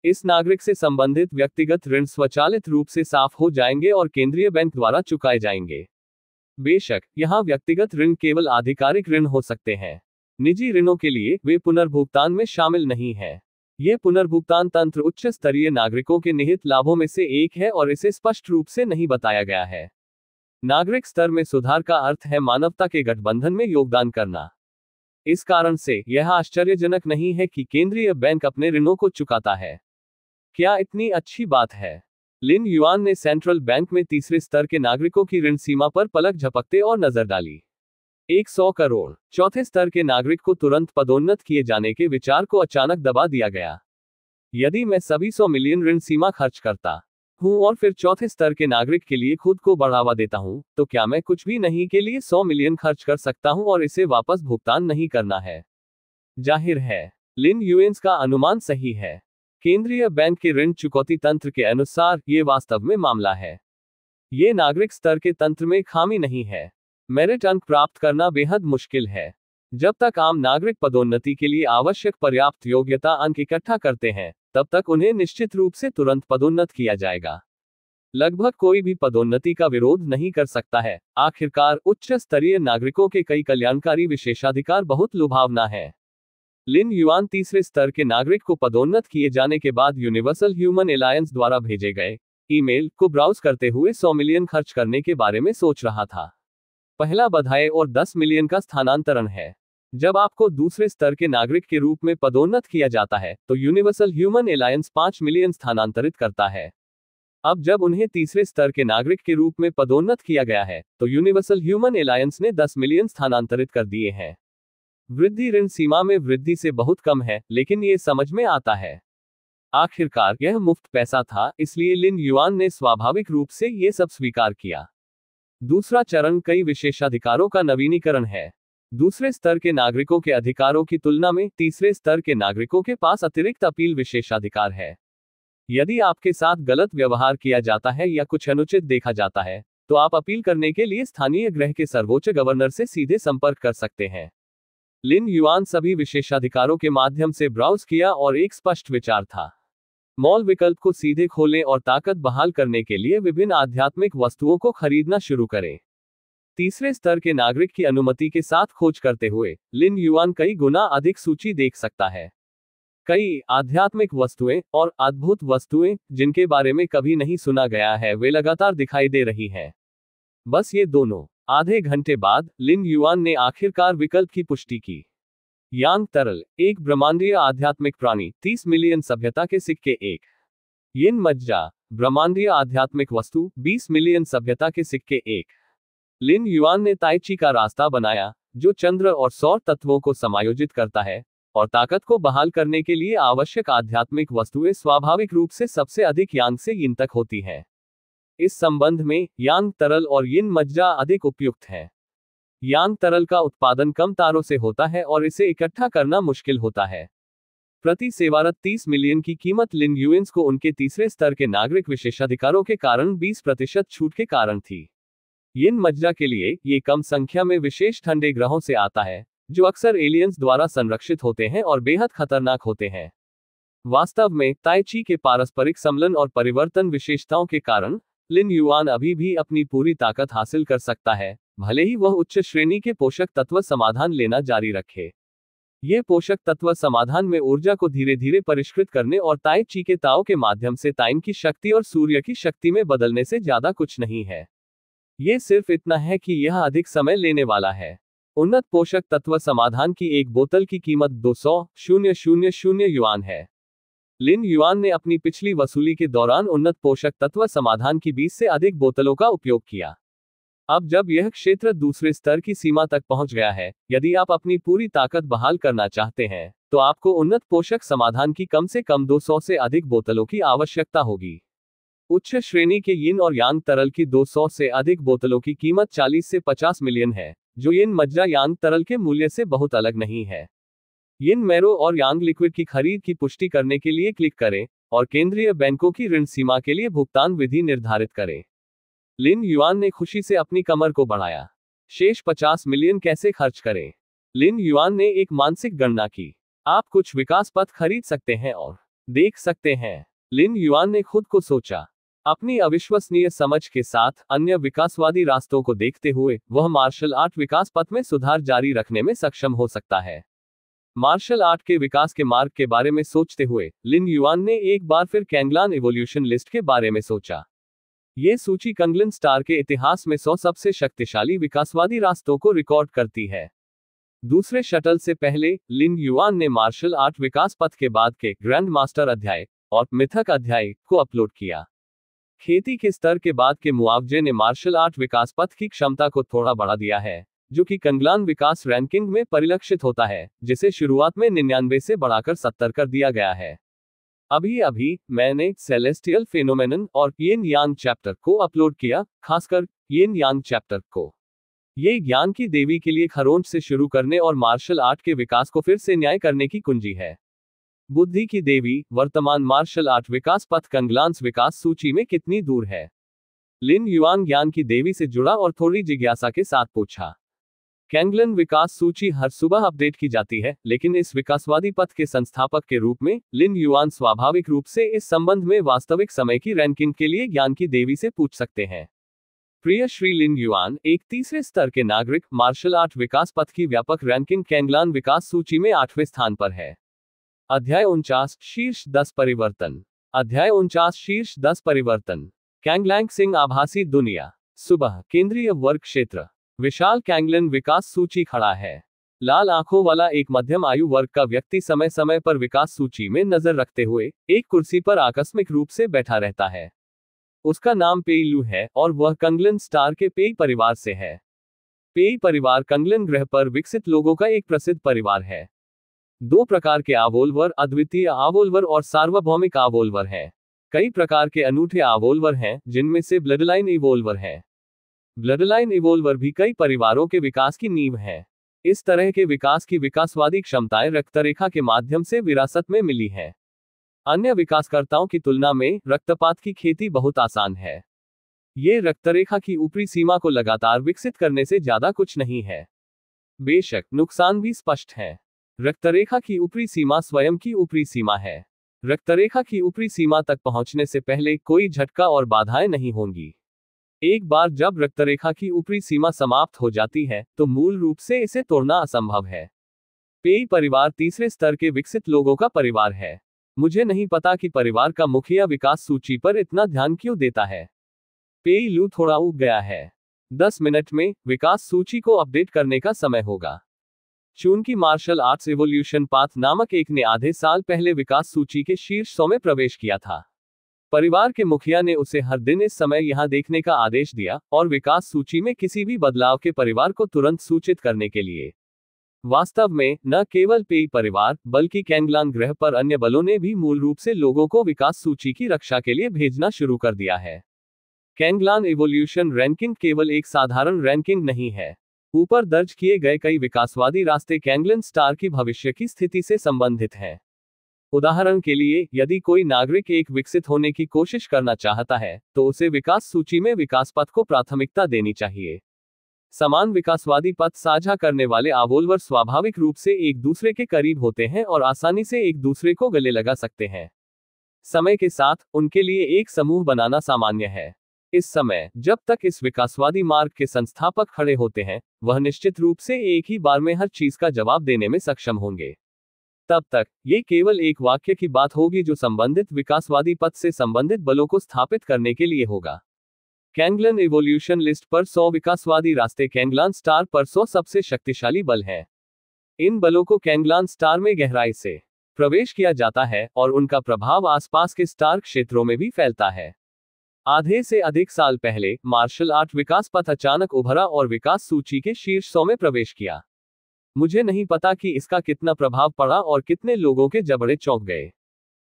इस नागरिक से संबंधित व्यक्तिगत ऋण स्वचालित रूप से साफ हो जाएंगे और केंद्रीय बैंक द्वारा चुकाए जाएंगे। बेशक यहां व्यक्तिगत ऋण केवल आधिकारिक ऋण हो सकते हैं। निजी ऋणों के लिए वे पुनर्भुगतान में शामिल नहीं है। यह पुनर्भुगतान तंत्र उच्च स्तरीय नागरिकों के निहित लाभों में से एक है और इसे स्पष्ट रूप से नहीं बताया गया है। नागरिक स्तर में सुधार का अर्थ है मानवता के गठबंधन में योगदान करना। इस कारण से यह आश्चर्यजनक नहीं है कि केंद्रीय बैंक अपने ऋणों को चुकाता है। क्या इतनी अच्छी बात है? लिन युआन ने सेंट्रल बैंक में तीसरे स्तर के नागरिकों की ऋण सीमा पर पलक झपकते और नजर डाली। 100 करोड़। चौथे स्तर के नागरिक को तुरंत पदोन्नत किए जाने के विचार को अचानक दबा दिया गया। यदि मैं सभी 100 मिलियन ऋण सीमा खर्च करता हूँ और फिर चौथे स्तर के नागरिक के लिए खुद को बढ़ावा देता हूँ, तो क्या मैं कुछ भी नहीं के लिए 100 मिलियन खर्च कर सकता हूँ और इसे वापस भुगतान नहीं करना है? जाहिर है, लिन युएन्स का अनुमान सही है। केंद्रीय बैंक के ऋण चुकौती तंत्र के अनुसार ये वास्तव में मामला है। ये नागरिक स्तर के तंत्र में खामी नहीं है। मेरिट अंक प्राप्त करना बेहद मुश्किल है। जब तक आम नागरिक पदोन्नति के लिए आवश्यक पर्याप्त योग्यता अंक इकट्ठा करते हैं, तब तक उन्हें निश्चित रूप से तुरंत पदोन्नत किया जाएगा। लगभग कोई भी पदोन्नति का विरोध नहीं कर सकता है। आखिरकार उच्च स्तरीय नागरिकों के कई कल्याणकारी विशेषाधिकार बहुत लुभावना है। लिन युआन तीसरे स्तर के नागरिक को पदोन्नत किए जाने के बाद यूनिवर्सल ह्यूमन एलायंस द्वारा भेजे गए ईमेल को ब्राउज करते हुए 100 मिलियन खर्च करने के बारे में सोच रहा था। पहला बधाई और 10 मिलियन का स्थानांतरण है। जब आपको दूसरे स्तर के नागरिक के रूप में पदोन्नत किया जाता है, तो यूनिवर्सल ह्यूमन एलायंस 5 मिलियन स्थानांतरित करता है। अब जब उन्हें तीसरे स्तर के नागरिक के रूप में पदोन्नत किया गया है, तो यूनिवर्सल ह्यूमन एलायंस ने 10 मिलियन स्थानांतरित कर दिए हैं। वृद्धि ऋण सीमा में वृद्धि से बहुत कम है, लेकिन ये समझ में आता है। आखिरकार यह मुफ्त पैसा था, इसलिए लिन युआन ने स्वाभाविक रूप से ये सब स्वीकार किया। दूसरा चरण कई विशेषाधिकारों का नवीनीकरण है। दूसरे स्तर के नागरिकों के अधिकारों की तुलना में तीसरे स्तर के नागरिकों के पास अतिरिक्त अपील विशेषाधिकार है। यदि आपके साथ गलत व्यवहार किया जाता है या कुछ अनुचित देखा जाता है, तो आप अपील करने के लिए स्थानीय गृह के सर्वोच्च गवर्नर से सीधे संपर्क कर सकते हैं। लिन युआन सभी विशेषाधिकारों के माध्यम से ब्राउज किया और एक स्पष्ट विचार था। मॉल विकल्प को सीधे खोलें और ताकत बहाल करने के लिए विभिन्न आध्यात्मिक वस्तुओं को खरीदना शुरू करें। तीसरे स्तर के नागरिक की अनुमति के साथ खोज करते हुए लिन युआन कई गुना अधिक सूची देख सकता है। कई आध्यात्मिक वस्तुएं और अद्भुत वस्तुएं जिनके बारे में कभी नहीं सुना गया है, वे लगातार दिखाई दे रही हैं। बस ये दोनों। आधे घंटे बाद लिन युआन ने आखिरकार विकल्प की पुष्टि की। यांग तरल, एक ब्रह्मांडीय आध्यात्मिक प्राणी, 30 मिलियन सभ्यता के सिक्के 1। यिन मज्जा, ब्रह्मांडीय आध्यात्मिक वस्तु, 20 मिलियन सभ्यता के सिक्के 1। लिन युआन ने ताई ची का रास्ता बनाया, जो चंद्र और सौर तत्वों को समायोजित करता है, और ताकत को बहाल करने के लिए आवश्यक आध्यात्मिक वस्तुएं स्वाभाविक रूप से सबसे अधिक यांग से यिन तक होती हैं। इस संबंध में यांग तरल और यिन मज्जा अधिक उपयुक्त है। यांग तरल का उत्पादन कम तारों से होता है और इसे इकट्ठा करना मुश्किल होता है। प्रति सेवारत 30 मिलियन की कीमत लिन युएन्स को उनके तीसरे स्तर के नागरिक विशेषाधिकारों के कारण 20% छूट के कारण थी। यिन मज्जा के लिए ये कम संख्या में विशेष ठंडे ग्रहों से आता है, जो अक्सर एलियंस द्वारा संरक्षित होते हैं और बेहद खतरनाक होते हैं। वास्तव में ताई ची के पारस्परिक सम्मिलन और परिवर्तन विशेषताओं के कारण लिन युआन अभी भी अपनी पूरी ताकत हासिल कर सकता है, भले ही वह उच्च श्रेणी के पोषक तत्व समाधान लेना जारी रखे। ये पोषक तत्व समाधान में ऊर्जा को धीरे धीरे परिष्कृत करने और ताई ची के ताओ के माध्यम से ताइन की शक्ति और सूर्य की शक्ति में बदलने से ज्यादा कुछ नहीं है। ये सिर्फ इतना है कि यह अधिक समय लेने वाला है। उन्नत पोषक तत्व समाधान की एक बोतल की कीमत 200,000 युआन है। लिन युआन ने अपनी पिछली वसूली के दौरान उन्नत पोषक तत्व समाधान की 20 से अधिक बोतलों का उपयोग किया। अब जब यह क्षेत्र दूसरे स्तर की सीमा तक पहुंच गया है, यदि आप अपनी पूरी ताकत बहाल करना चाहते हैं, तो आपको उन्नत पोषक समाधान की कम से कम 200 से अधिक बोतलों की आवश्यकता होगी। उच्च श्रेणी के यिन और यांग तरल की 200 से अधिक बोतलों की कीमत 40 से 50 मिलियन है, जो यिन मज्जा यांग तरल के मूल्य से बहुत अलग नहीं है। यिन मैरो और यांग लिक्विड की खरीद की पुष्टि करने के लिए क्लिक करें और केंद्रीय बैंकों की ऋण सीमा के लिए भुगतान विधि निर्धारित करें। लिन युआन ने खुशी से अपनी कमर को बढ़ाया। शेष 50 मिलियन कैसे खर्च करें? लिन युआन ने एक मानसिक गणना की। आप कुछ विकास पथ खरीद सकते हैं और देख सकते हैं। लिन युआन ने खुद को सोचा। अपनी अविश्वसनीय समझ के साथ अन्य विकासवादी रास्तों को देखते हुए वह मार्शल आर्ट विकास पथ में सुधार जारी रखने में सक्षम हो सकता है। मार्शल आर्ट के विकास के मार्ग के बारे में सोचते हुए लिन युआन ने एक बार फिर कैंगलान इवोल्यूशन लिस्ट के बारे में सोचा। ये सूची कंगलन स्टार के इतिहास में 100 सबसे शक्तिशाली विकासवादी रास्तों को रिकॉर्ड करती है। दूसरे शटल से पहले लिन युआन ने मार्शल आर्ट विकास पथ के बाद के ग्रैंड मास्टर अध्याय और मिथक अध्याय को अपलोड किया। खेती के स्तर के बाद के मुआवजे ने मार्शल आर्ट विकास पथ की क्षमता को थोड़ा बढ़ा दिया है, जो कि कंगलान विकास रैंकिंग में परिलक्षित होता है, जिसे शुरुआत में 99 से बढ़ाकर 70 कर दिया गया है। अभी अभी मैंने सेलेस्टियल फेनोमेनन और यिन यांग चैप्टर को अपलोड किया, खासकर यिन यांग चैप्टर को। ये ज्ञान की देवी के लिए खरोंच से शुरू करने और मार्शल आर्ट के विकास को फिर से न्याय करने की कुंजी है। बुद्धि की देवी वर्तमान मार्शल आर्ट विकास पथ कंगलांस विकास सूची में कितनी दूर है? लिन युआन ज्ञान की देवी से जुड़ा और थोड़ी जिज्ञासा के साथ पूछा। कैंगलन विकास सूची हर सुबह अपडेट की जाती है, लेकिन इस विकासवादी पथ के संस्थापक के रूप में लिन युआन स्वाभाविक रूप से इस संबंध में वास्तविक समय की रैंकिंग के लिए ज्ञान की देवी से पूछ सकते हैं। प्रिय श्री लिन युआन, एक तीसरे स्तर के नागरिक मार्शल आर्ट विकास पथ की व्यापक रैंकिंग कैंगलान विकास सूची में 8वें स्थान पर है। अध्याय 49 शीर्ष 10 परिवर्तन। अध्याय 49 शीर्ष 10 परिवर्तन। कैंगलैंग आभासी दुनिया। सुबह केंद्रीय वर्ग क्षेत्र। विशाल कैंगलन विकास सूची खड़ा है। लाल आंखों वाला एक मध्यम आयु वर्ग का व्यक्ति समय समय पर विकास सूची में नजर रखते हुए एक कुर्सी पर आकस्मिक रूप से बैठा रहता है। उसका नाम पेई लू है और वह कंगलन स्टार के पेई परिवार से है। पेई परिवार कंगलन ग्रह पर विकसित लोगों का एक प्रसिद्ध परिवार है। 2 प्रकार के आवोल्वर, अद्वितीय आवोल्वर और सार्वभौमिक आवोल्वर हैं। कई प्रकार के अनूठे आवोल्वर हैं, जिनमें से ब्लडलाइन इवोल्वर है। ब्लडलाइन इवोल्वर भी कई परिवारों के विकास की नींव है। इस तरह के विकास की विकासवादी क्षमताएं रक्तरेखा के माध्यम से विरासत में मिली है। अन्य विकासकर्ताओं की तुलना में रक्तपात की खेती बहुत आसान है। ये रक्तरेखा की ऊपरी सीमा को लगातार विकसित करने से ज्यादा कुछ नहीं है। बेशक नुकसान भी स्पष्ट है। रक्तरेखा की ऊपरी सीमा स्वयं की ऊपरी सीमा है। रक्तरेखा की ऊपरी सीमा तक पहुंचने से पहले कोई झटका और बाधाएं नहीं होंगी। एक बार जब रक्तरेखा की ऊपरी सीमा समाप्त हो जाती है, तो मूल रूप से इसे तोड़ना असंभव है। पेई परिवार तीसरे स्तर के विकसित लोगों का परिवार है। मुझे नहीं पता कि परिवार का मुखिया विकास सूची पर इतना ध्यान क्यों देता है। पेई लू थोड़ा ऊब गया है। 10 मिनट में विकास सूची को अपडेट करने का समय होगा। चून की मार्शल आर्ट्स इवोल्यूशन पाथ नामक एक ने आधे साल पहले विकास सूची के शीर्ष 100 में प्रवेश किया था। परिवार के मुखिया ने उसे हर दिन इस समय यहां देखने का आदेश दिया और विकास सूची में किसी भी बदलाव के परिवार को तुरंत सूचित करने के लिए। वास्तव में न केवल पेई परिवार बल्कि कैंगलान ग्रह पर अन्य बलों ने भी मूल रूप से लोगों को विकास सूची की रक्षा के लिए भेजना शुरू कर दिया है। कैंगलान इवोल्यूशन रैंकिंग केवल एक साधारण रैंकिंग नहीं है। ऊपर दर्ज किए गए कई विकासवादी रास्ते कैंगलन स्टार की भविष्य की स्थिति से संबंधित हैं। उदाहरण के लिए, यदि कोई नागरिक एक विकसित होने की कोशिश करना चाहता है, तो उसे विकास सूची में विकास पथ को प्राथमिकता देनी चाहिए। समान विकासवादी पथ साझा करने वाले आवोल्वर स्वाभाविक रूप से एक दूसरे के करीब होते हैं और आसानी से एक दूसरे को गले लगा सकते हैं। समय के साथ उनके लिए एक समूह बनाना सामान्य है। इस समय जब तक इस विकासवादी मार्ग के संस्थापक खड़े होते हैं, वह निश्चित रूप से एक ही बार में हर चीज का जवाब देने में सक्षम होंगे। तब तक ये केवल एक वाक्य की बात होगी जो संबंधित विकासवादी पथ से संबंधित बलों को स्थापित करने के लिए होगा। कैंगलन इवोल्यूशन लिस्ट पर 100 विकासवादी रास्ते कैंगलान स्टार पर 100 सबसे शक्तिशाली बल हैं। इन बलों को कैंगलान स्टार में गहराई से प्रवेश किया जाता है और उनका प्रभाव आसपास के स्टार क्षेत्रों में भी फैलता है। आधे से अधिक साल पहले मार्शल आर्ट विकास पथ अचानक उभरा और विकास सूची के शीर्ष 100 में प्रवेश किया। मुझे नहीं पता कि इसका कितना प्रभाव पड़ा और कितने लोगों के जबड़े चौंक गए।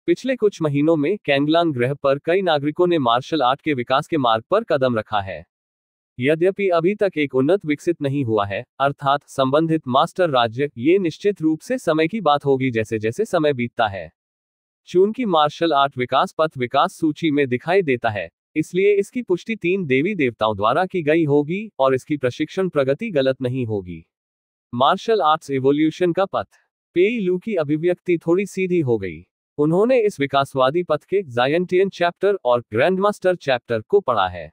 पिछले कुछ महीनों में कैंगलान ग्रह पर कई नागरिकों ने मार्शल आर्ट के विकास के मार्ग पर कदम रखा है। यद्यपि अभी तक एक उन्नत विकसित नहीं हुआ है, अर्थात संबंधित मास्टर राज्य, ये निश्चित रूप से समय की बात होगी जैसे जैसे समय बीतता है। चूंकि मार्शल आर्ट विकास पथ विकास सूची में दिखाई देता है, इसलिए इसकी पुष्टि 3 देवी देवताओं द्वारा की गई होगी और इसकी प्रशिक्षण प्रगति गलत नहीं होगी। मार्शल आर्ट्स इवोल्यूशन का पथ। पेई लू की अभिव्यक्ति थोड़ी सीधी हो गई। उन्होंने इस विकासवादी पथ के जायंटियन चैप्टर और ग्रैंडमास्टर चैप्टर को पढ़ा है।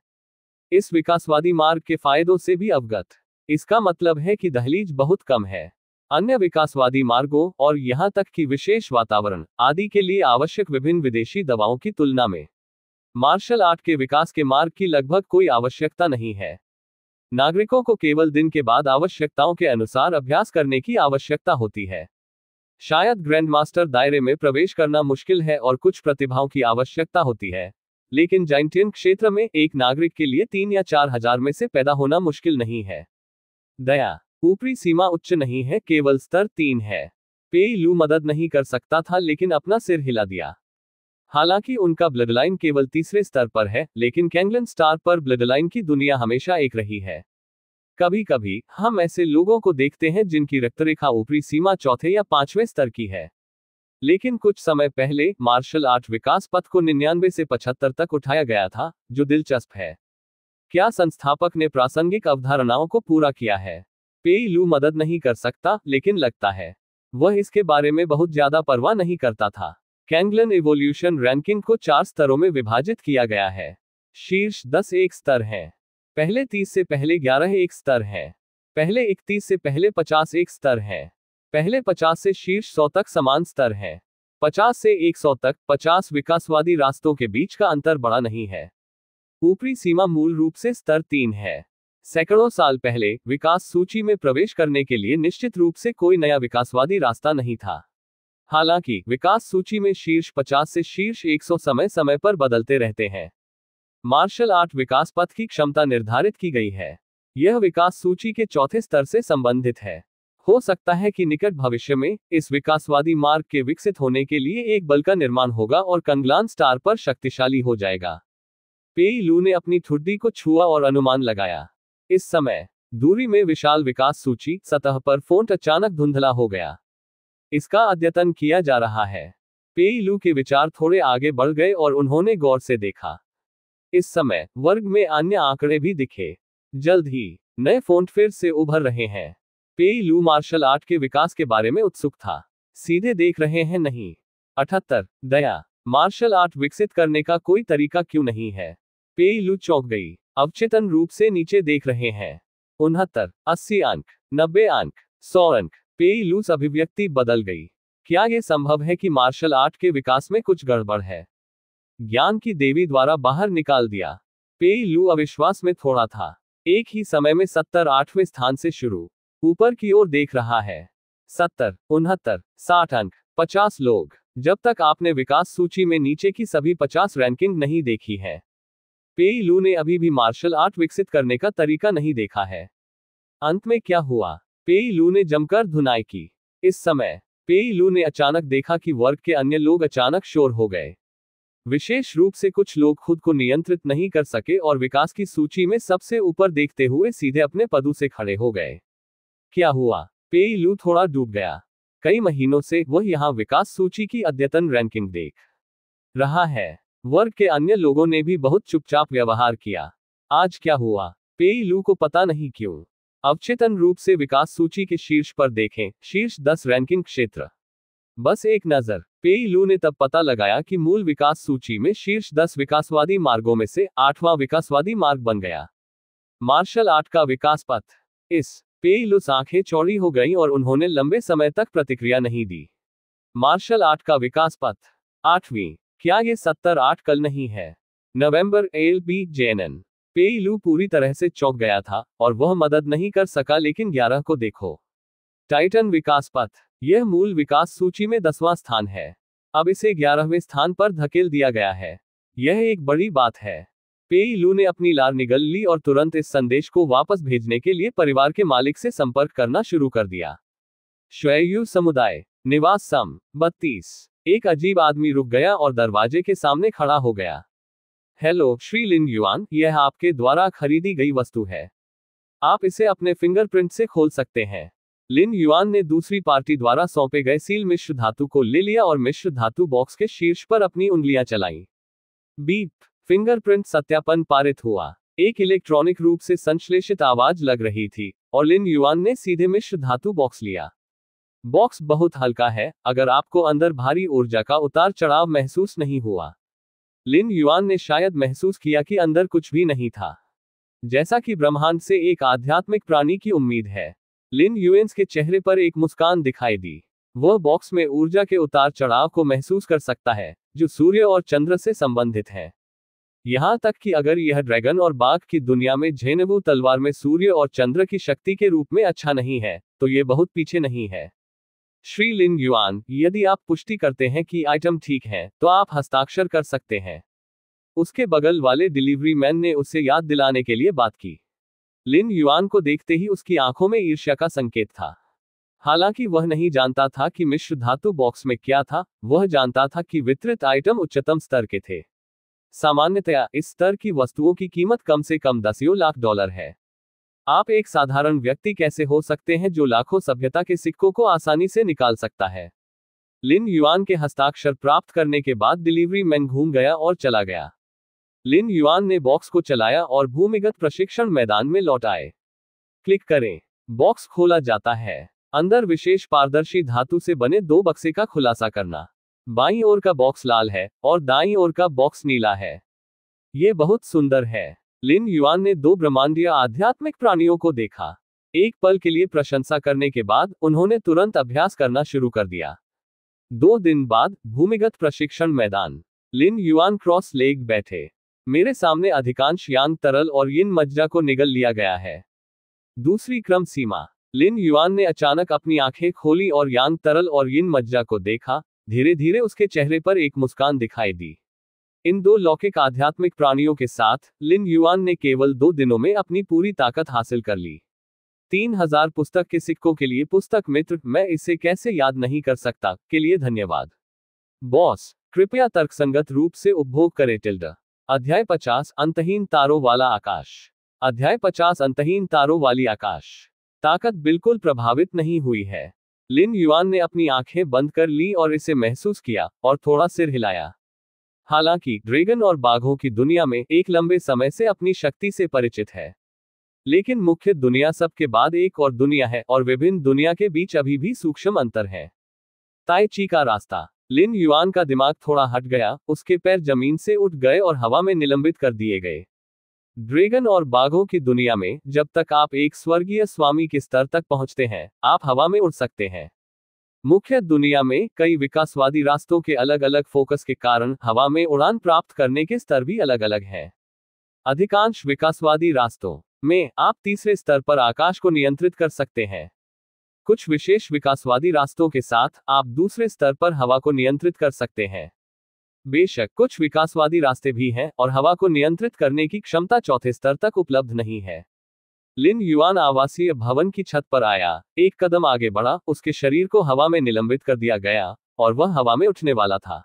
इस विकासवादी मार्ग के फायदों से भी अवगत। इसका मतलब है कि दहलीज बहुत कम है। अन्य विकासवादी मार्गों और यहां तक कि विशेष वातावरण आदि के लिए आवश्यक विभिन्न विदेशी दवाओं की तुलना में मार्शल आर्ट के विकास के मार्ग की लगभग कोई आवश्यकता नहीं है। नागरिकों को केवल दिन के बाद आवश्यकताओं के अनुसार अभ्यास करने की आवश्यकता होती है। शायद ग्रैंडमास्टर दायरे में प्रवेश करना मुश्किल है और कुछ प्रतिभाओं की आवश्यकता होती है, लेकिन जायंटियन क्षेत्र में एक नागरिक के लिए 3 या 4 हजार में से पैदा होना मुश्किल नहीं है। दया। ऊपरी सीमा उच्च नहीं है, केवल स्तर 3 है। पेई लू मदद नहीं कर सकता था लेकिन अपना सिर हिला दिया। हालांकि उनका ब्लडलाइन केवल तीसरे स्तर पर है, लेकिन कैंगलन स्टार पर ब्लडलाइन की दुनिया हमेशा एक रही है। कभी कभी हम ऐसे लोगों को देखते हैं जिनकी रक्तरेखा ऊपरी सीमा चौथे या पांचवें स्तर की है, लेकिन कुछ समय पहले मार्शल आर्ट विकास पथ को 99 से 75 तक उठाया गया था, जो दिलचस्प है। क्या संस्थापक ने प्रासंगिक अवधारणाओं को पूरा किया है? पेई लू मदद नहीं कर सकता, लेकिन लगता है वह इसके बारे में बहुत ज्यादा परवाह नहीं करता था। कैंगलन इवोल्यूशन रैंकिंग को 4 स्तरों में विभाजित किया गया है। शीर्ष 10 एक स्तर हैं। पहले 30 से पहले 11 एक स्तर हैं। पहले 31 से पहले 50 एक स्तर हैं। पहले 50 से शीर्ष 100 तक समान स्तर हैं। 50 से 100 तक 50 विकासवादी रास्तों के बीच का अंतर बड़ा नहीं है। ऊपरी सीमा मूल रूप से स्तर 3 है। सैकड़ों साल पहले विकास सूची में प्रवेश करने के लिए निश्चित रूप से कोई नया विकासवादी रास्ता नहीं था। हालांकि विकास सूची में शीर्ष 50 से शीर्ष 100 समय समय पर बदलते रहते हैं। मार्शल आर्ट विकास पथ की क्षमता निर्धारित की गई है। यह विकास सूची के चौथे स्तर से संबंधित है। हो सकता है कि निकट भविष्य में इस विकासवादी मार्ग के विकसित होने के लिए एक बल का निर्माण होगा और कंगलान स्टार पर शक्तिशाली हो जाएगा। पेई लू ने अपनी ठुड्डी को छुआ और अनुमान लगाया। इस समय दूरी में विशाल विकास सूची सतह पर फोंट अचानक धुंधला हो गया। इसका अद्यतन किया जा रहा है। पेई लू के विचार थोड़े आगे बढ़ गए और उन्होंने गौर से देखा। इस समय वर्ग में अन्य आंकड़े भी दिखे। जल्द ही नए फोंट फिर से उभर रहे हैं। पेई लू मार्शल आर्ट के विकास के बारे में उत्सुक था। सीधे देख रहे हैं नहीं। 78 दया। मार्शल आर्ट विकसित करने का कोई तरीका क्यों नहीं है? पेई लू चौंक गई। अवचेतन रूप से नीचे देख रहे हैं। 69 80 अंक 90 अंक 100 अंक। पेई लू अभिव्यक्ति बदल गई। क्या यह संभव है कि मार्शल आर्ट के विकास में कुछ गड़बड़ है? ज्ञान की देवी द्वारा बाहर निकाल दिया। पेई लू अविश्वास में थोड़ा था। एक ही समय में 70 8वें स्थान से शुरू ऊपर की ओर देख रहा है। 70 69 60 अंक 50 लोग। जब तक आपने विकास सूची में नीचे की सभी 50 रैंकिंग नहीं देखी है, पेई लू ने अभी भी मार्शल आर्ट विकसित करने का तरीका नहीं देखा है। अंत में क्या हुआ? पेई लू ने जमकर धुनाई की। इस समय पेई लू ने अचानक देखा कि वर्ग के अन्य लोग अचानक शोर हो गए। विशेष रूप से कुछ लोग खुद को नियंत्रित नहीं कर सके और विकास की सूची में सबसे ऊपर देखते हुए सीधे अपने पदों से खड़े हो गए। क्या हुआ? पेई लू थोड़ा डूब गया। कई महीनों से वह यहां विकास सूची की अद्यतन रैंकिंग देख रहा है। वर्ग के अन्य लोगों ने भी बहुत चुपचाप व्यवहार किया। आज क्या हुआ? पेई लू को पता नहीं क्यों। अवचेतन रूप से विकास सूची के शीर्ष पर देखें, शीर्ष 10 रैंकिंग क्षेत्र। बस एक नजर। पेई लू ने तब पता लगाया कि मूल विकास सूची में शीर्ष 10 विकासवादी मार्गों में से 8वां विकासवादी मार्ग बन गया। मार्शल आर्ट का विकास पथ। इस पेई लू आंखें चौड़ी हो गईं और उन्होंने लंबे समय तक प्रतिक्रिया नहीं दी। मार्शल आर्ट का विकास पथ 8वीं। क्या ये 70 8 कल नहीं है? नवंबर LB JNN। पेई लू पूरी तरह से चौंक गया था और वह मदद नहीं कर सका, लेकिन 11 को देखो। टाइटन विकास पथ। यह मूल विकास सूची में 10वां स्थान है। अब इसे 11वें स्थान पर धकेल दिया गया है। यह एक बड़ी बात है। पेई लू ने अपनी लार निगल ली और तुरंत इस संदेश को वापस भेजने के लिए परिवार के मालिक से संपर्क करना शुरू कर दिया। श्वेयू समुदाय निवास सम 32। एक अजीब आदमी रुक गया और दरवाजे के सामने खड़ा हो गया। हेलो श्री लिन युआन, यह आपके द्वारा खरीदी गई वस्तु है। आप इसे अपने फिंगरप्रिंट से खोल सकते हैं। लिन युआन ने दूसरी पार्टी द्वारा सौंपे गए सील मिश्र धातु को ले लिया और मिश्र धातु बॉक्स के शीर्ष पर अपनी उंगलियां चलाईं। बीप। फिंगरप्रिंट सत्यापन पारित हुआ। एक इलेक्ट्रॉनिक रूप से संश्लेषित आवाज लग रही थी और लिन युआन ने सीधे मिश्र धातु बॉक्स लिया। बॉक्स बहुत हल्का है, अगर आपको अंदर भारी ऊर्जा का उतार चढ़ाव महसूस नहीं हुआ। लिन युआन ने शायद महसूस किया कि अंदर कुछ भी नहीं था, जैसा कि ब्रह्मांड से एक आध्यात्मिक प्राणी की उम्मीद है। लिन युएंस के चेहरे पर एक मुस्कान दिखाई दी। वह बॉक्स में ऊर्जा के उतार चढ़ाव को महसूस कर सकता है, जो सूर्य और चंद्र से संबंधित है। यहां तक कि अगर यह ड्रैगन और बाघ की दुनिया में झेनेवू तलवार में सूर्य और चंद्र की शक्ति के रूप में अच्छा नहीं है, तो यह बहुत पीछे नहीं है। श्री लिन युआन, यदि आप पुष्टि करते हैं कि आइटम ठीक है, तो आप हस्ताक्षर कर सकते हैं। उसके बगल वाले डिलीवरी मैन ने उसे याद दिलाने के लिए बात की। लिन युआन को देखते ही उसकी आंखों में ईर्ष्या का संकेत था। हालांकि वह नहीं जानता था कि मिश्र धातु बॉक्स में क्या था, वह जानता था कि वितरित आइटम उच्चतम स्तर के थे। सामान्यतया इस स्तर की वस्तुओं की कीमत कम से कम दसियों लाख डॉलर है। आप एक साधारण व्यक्ति कैसे हो सकते हैं जो लाखों सभ्यता के सिक्कों को आसानी से निकाल सकता है? लिन युआन के हस्ताक्षर प्राप्त करने के बाद डिलीवरी मैन घूम गया और चला गया। लिन युआन ने बॉक्स को चलाया और भूमिगत प्रशिक्षण मैदान में लौट आए। क्लिक करें। बॉक्स खोला जाता है। अंदर विशेष पारदर्शी धातु से बने 2 बक्से का खुलासा करना। बाईं ओर का बॉक्स लाल है और दाईं ओर का बॉक्स नीला है। ये बहुत सुंदर है। लिन युआन ने 2 ब्रह्मांडीय आध्यात्मिक प्राणियों को देखा। एक पल के लिए प्रशंसा करने के बाद उन्होंने तुरंत अभ्यास करना शुरू कर दिया। 2 दिन बाद भूमिगत प्रशिक्षण मैदान। लिन युआन क्रॉस लेग बैठे। मेरे सामने अधिकांश यांग तरल और यिन मज्जा को निगल लिया गया है। दूसरी क्रम सीमा। लिन युआन ने अचानक अपनी आंखें खोली और यांग तरल और यिन मज्जा को देखा। धीरे धीरे उसके चेहरे पर एक मुस्कान दिखाई दी। इन 2 लौकिक आध्यात्मिक प्राणियों के साथ लिन युआन ने केवल 2 दिनों में अपनी पूरी ताकत हासिल कर ली। 3000 पुस्तक के सिक्कों के लिए पुस्तक मित्र, मैं इसे कैसे याद नहीं कर सकता, के लिए धन्यवाद। बॉस, कृपया तर्कसंगत रूप से उपभोग करें। अध्याय 50 अंतहीन तारों वाला आकाश। अध्याय 50 अंतहीन तारों वाली आकाश। ताकत बिल्कुल प्रभावित नहीं हुई है। लिन युआन ने अपनी आंखें बंद कर ली और इसे महसूस किया और थोड़ा सिर हिलाया। हालांकि ड्रैगन और बाघों की दुनिया में एक लंबे समय से अपनी शक्ति से परिचित है, लेकिन मुख्य दुनिया सब के बाद एक और दुनिया है और विभिन्न दुनिया के बीच अभी भी सूक्ष्म अंतर है। ताई ची का रास्ता। लिन युआन का दिमाग थोड़ा हट गया, उसके पैर जमीन से उठ गए और हवा में निलंबित कर दिए गए। ड्रैगन और बाघों की दुनिया में जब तक आप एक स्वर्गीय स्वामी के स्तर तक पहुंचते हैं, आप हवा में उड़ सकते हैं। मुख्य दुनिया में कई विकासवादी रास्तों के अलग अलग फोकस के कारण हवा में उड़ान प्राप्त करने के स्तर भी अलग अलग हैं। अधिकांश विकासवादी रास्तों में आप तीसरे स्तर पर आकाश को नियंत्रित कर सकते हैं। कुछ विशेष विकासवादी रास्तों के साथ आप दूसरे स्तर पर हवा को नियंत्रित कर सकते हैं। बेशक कुछ विकासवादी रास्ते भी हैं और हवा को नियंत्रित करने की क्षमता चौथे स्तर तक उपलब्ध नहीं है। लिन युआन आवासीय भवन की छत पर आया, एक कदम आगे बढ़ा, उसके शरीर को हवा में निलंबित कर दिया गया और वह हवा में उठने वाला था।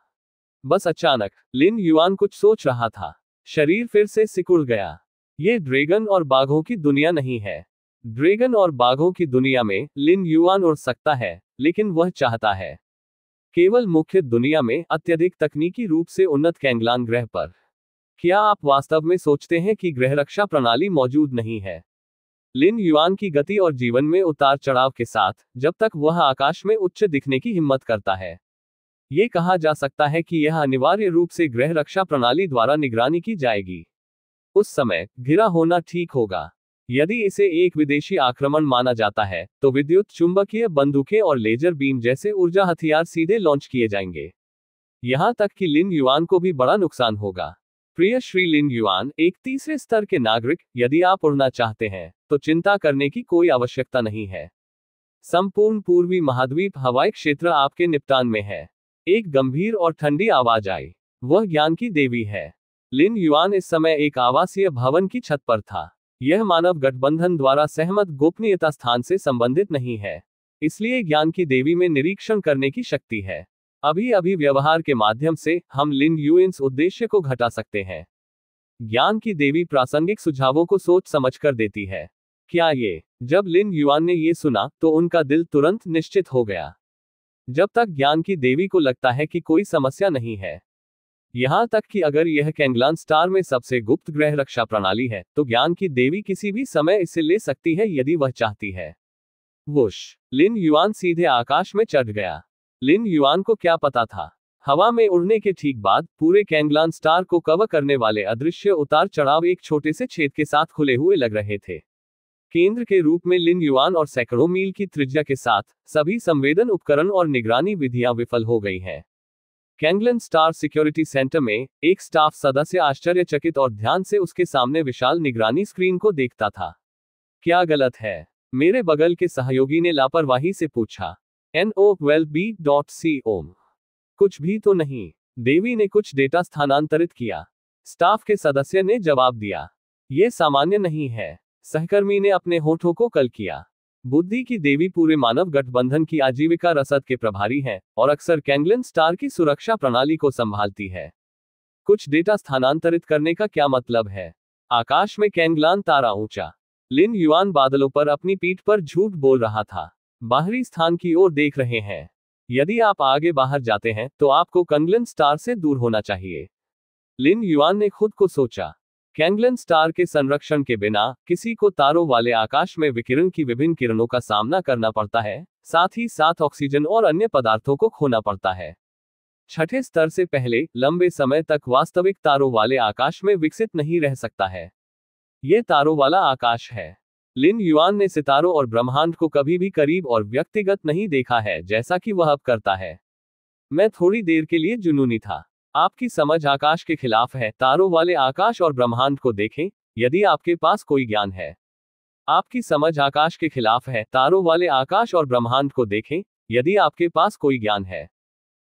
बस अचानक लिन युआन कुछ सोच रहा था। शरीर फिर से सिकुड़ गया। ये ड्रैगन और बाघों की दुनिया नहीं है। ड्रैगन और बाघों की दुनिया में लिन युआन उड़ सकता है, लेकिन वह चाहता है केवल मुख्य दुनिया में अत्यधिक तकनीकी रूप से उन्नत कैंगलान ग्रह पर। क्या आप वास्तव में सोचते हैं कि ग्रह रक्षा प्रणाली मौजूद नहीं है? लिन युआन की गति और जीवन में उतार चढ़ाव के साथ, जब तक वह आकाश में उच्च दिखने की हिम्मत करता है, ये कहा जा सकता है कि यह अनिवार्य रूप से ग्रह रक्षा प्रणाली द्वारा निगरानी की जाएगी। उस समय घिरा होना ठीक होगा। यदि इसे एक विदेशी आक्रमण माना जाता है, तो विद्युत चुंबकीय बंदूकें और लेजर बीम जैसे ऊर्जा हथियार सीधे लॉन्च किए जाएंगे। यहां तक कि लिन युआन को भी बड़ा नुकसान होगा। प्रिय श्री लिन युआन, एक तीसरे स्तर के नागरिक, यदि आप उड़ना चाहते हैं तो चिंता करने की कोई आवश्यकता नहीं है। संपूर्ण पूर्वी महाद्वीप हवाई क्षेत्र आपके निपटान में है। एक गंभीर और ठंडी आवाज आई। वह ज्ञान की देवी है। लिन युआन इस समय एक आवासीय भवन की छत पर था। यह मानव गठबंधन द्वारा सहमत गोपनीयता स्थान से संबंधित नहीं है, इसलिए ज्ञान की देवी में निरीक्षण करने की शक्ति है। अभी अभी व्यवहार के माध्यम से हम लिन युआन उद्देश्य को घटा सकते हैं। ज्ञान की देवी प्रासंगिक सुझावों को सोच समझकर देती है। क्या ये? जब लिन युआन ने ये सुना तो उनका दिल तुरंत निश्चित हो गया। जब तक ज्ञान की देवी को लगता है कि कोई समस्या नहीं है, यहां तक कि अगर यह कैंगलान स्टार में सबसे गुप्त ग्रह रक्षा प्रणाली है, तो ज्ञान की देवी किसी भी समय इसे ले सकती है यदि वह चाहती है। वुश! लिन युआन सीधे आकाश में चढ़ गया। लिन युआन को क्या पता था, हवा में उड़ने के ठीक बाद पूरे कैंगलान स्टार को कवर करने वाले अदृश्य उतार चढ़ाव एक छोटे से छेद के साथ खुले हुए लग रहे थे। केंद्र के रूप में लिन युआन और सैकड़ों मील की त्रिज्या के साथ सभी संवेदन उपकरण और निगरानी विधियां विफल हो गई हैं। कैंगलन स्टार सिक्योरिटी सेंटर में एक स्टाफ सदस्य आश्चर्यचकित और ध्यान से उसके सामने विशाल निगरानी स्क्रीन को देखता था। क्या गलत है? मेरे बगल के सहयोगी ने लापरवाही से पूछा। NO12B.C कुछ भी तो नहीं। देवी ने कुछ डेटा स्थानांतरित किया। स्टाफ के सदस्य ने जवाब दिया। यह सामान्य नहीं है। सहकर्मी ने अपने होठों को कल किया। बुद्धि की देवी पूरे मानव गठबंधन की आजीविका रसद के प्रभारी हैं और अक्सर कैंगलन स्टार की सुरक्षा प्रणाली को संभालती है। कुछ डेटा स्थानांतरित करने का क्या मतलब है? आकाश में कैंगलान तारा ऊंचा। लिन युआन बादलों पर अपनी पीठ पर झूठ बोल रहा था। बाहरी स्थान की ओर देख रहे हैं। यदि आप आगे बाहर जाते हैं तो आपको कैंगलन स्टार से दूर होना चाहिए। लिन युआन ने खुद को सोचा। कैंगलन स्टार के संरक्षण के बिना किसी को तारों वाले आकाश में विकिरण की विभिन्न किरणों का सामना करना पड़ता है, साथ ही साथ ऑक्सीजन और अन्य पदार्थों को खोना पड़ता है। छठे स्तर से पहले लंबे समय तक वास्तविक तारों वाले आकाश में विकसित नहीं रह सकता है। यह तारों वाला आकाश है। लिन युआन ने सितारों और ब्रह्मांड को कभी भी करीब और व्यक्तिगत नहीं देखा है जैसा कि वह अब करता है। मैं थोड़ी देर के लिए जुनूनी था। आपकी समझ आकाश के खिलाफ है। तारों वाले आकाश और ब्रह्मांड को देखें, यदि आपके पास कोई ज्ञान है। आपकी समझ आकाश के खिलाफ है। तारों वाले आकाश और ब्रह्मांड को देखें, यदि आपके पास कोई ज्ञान है।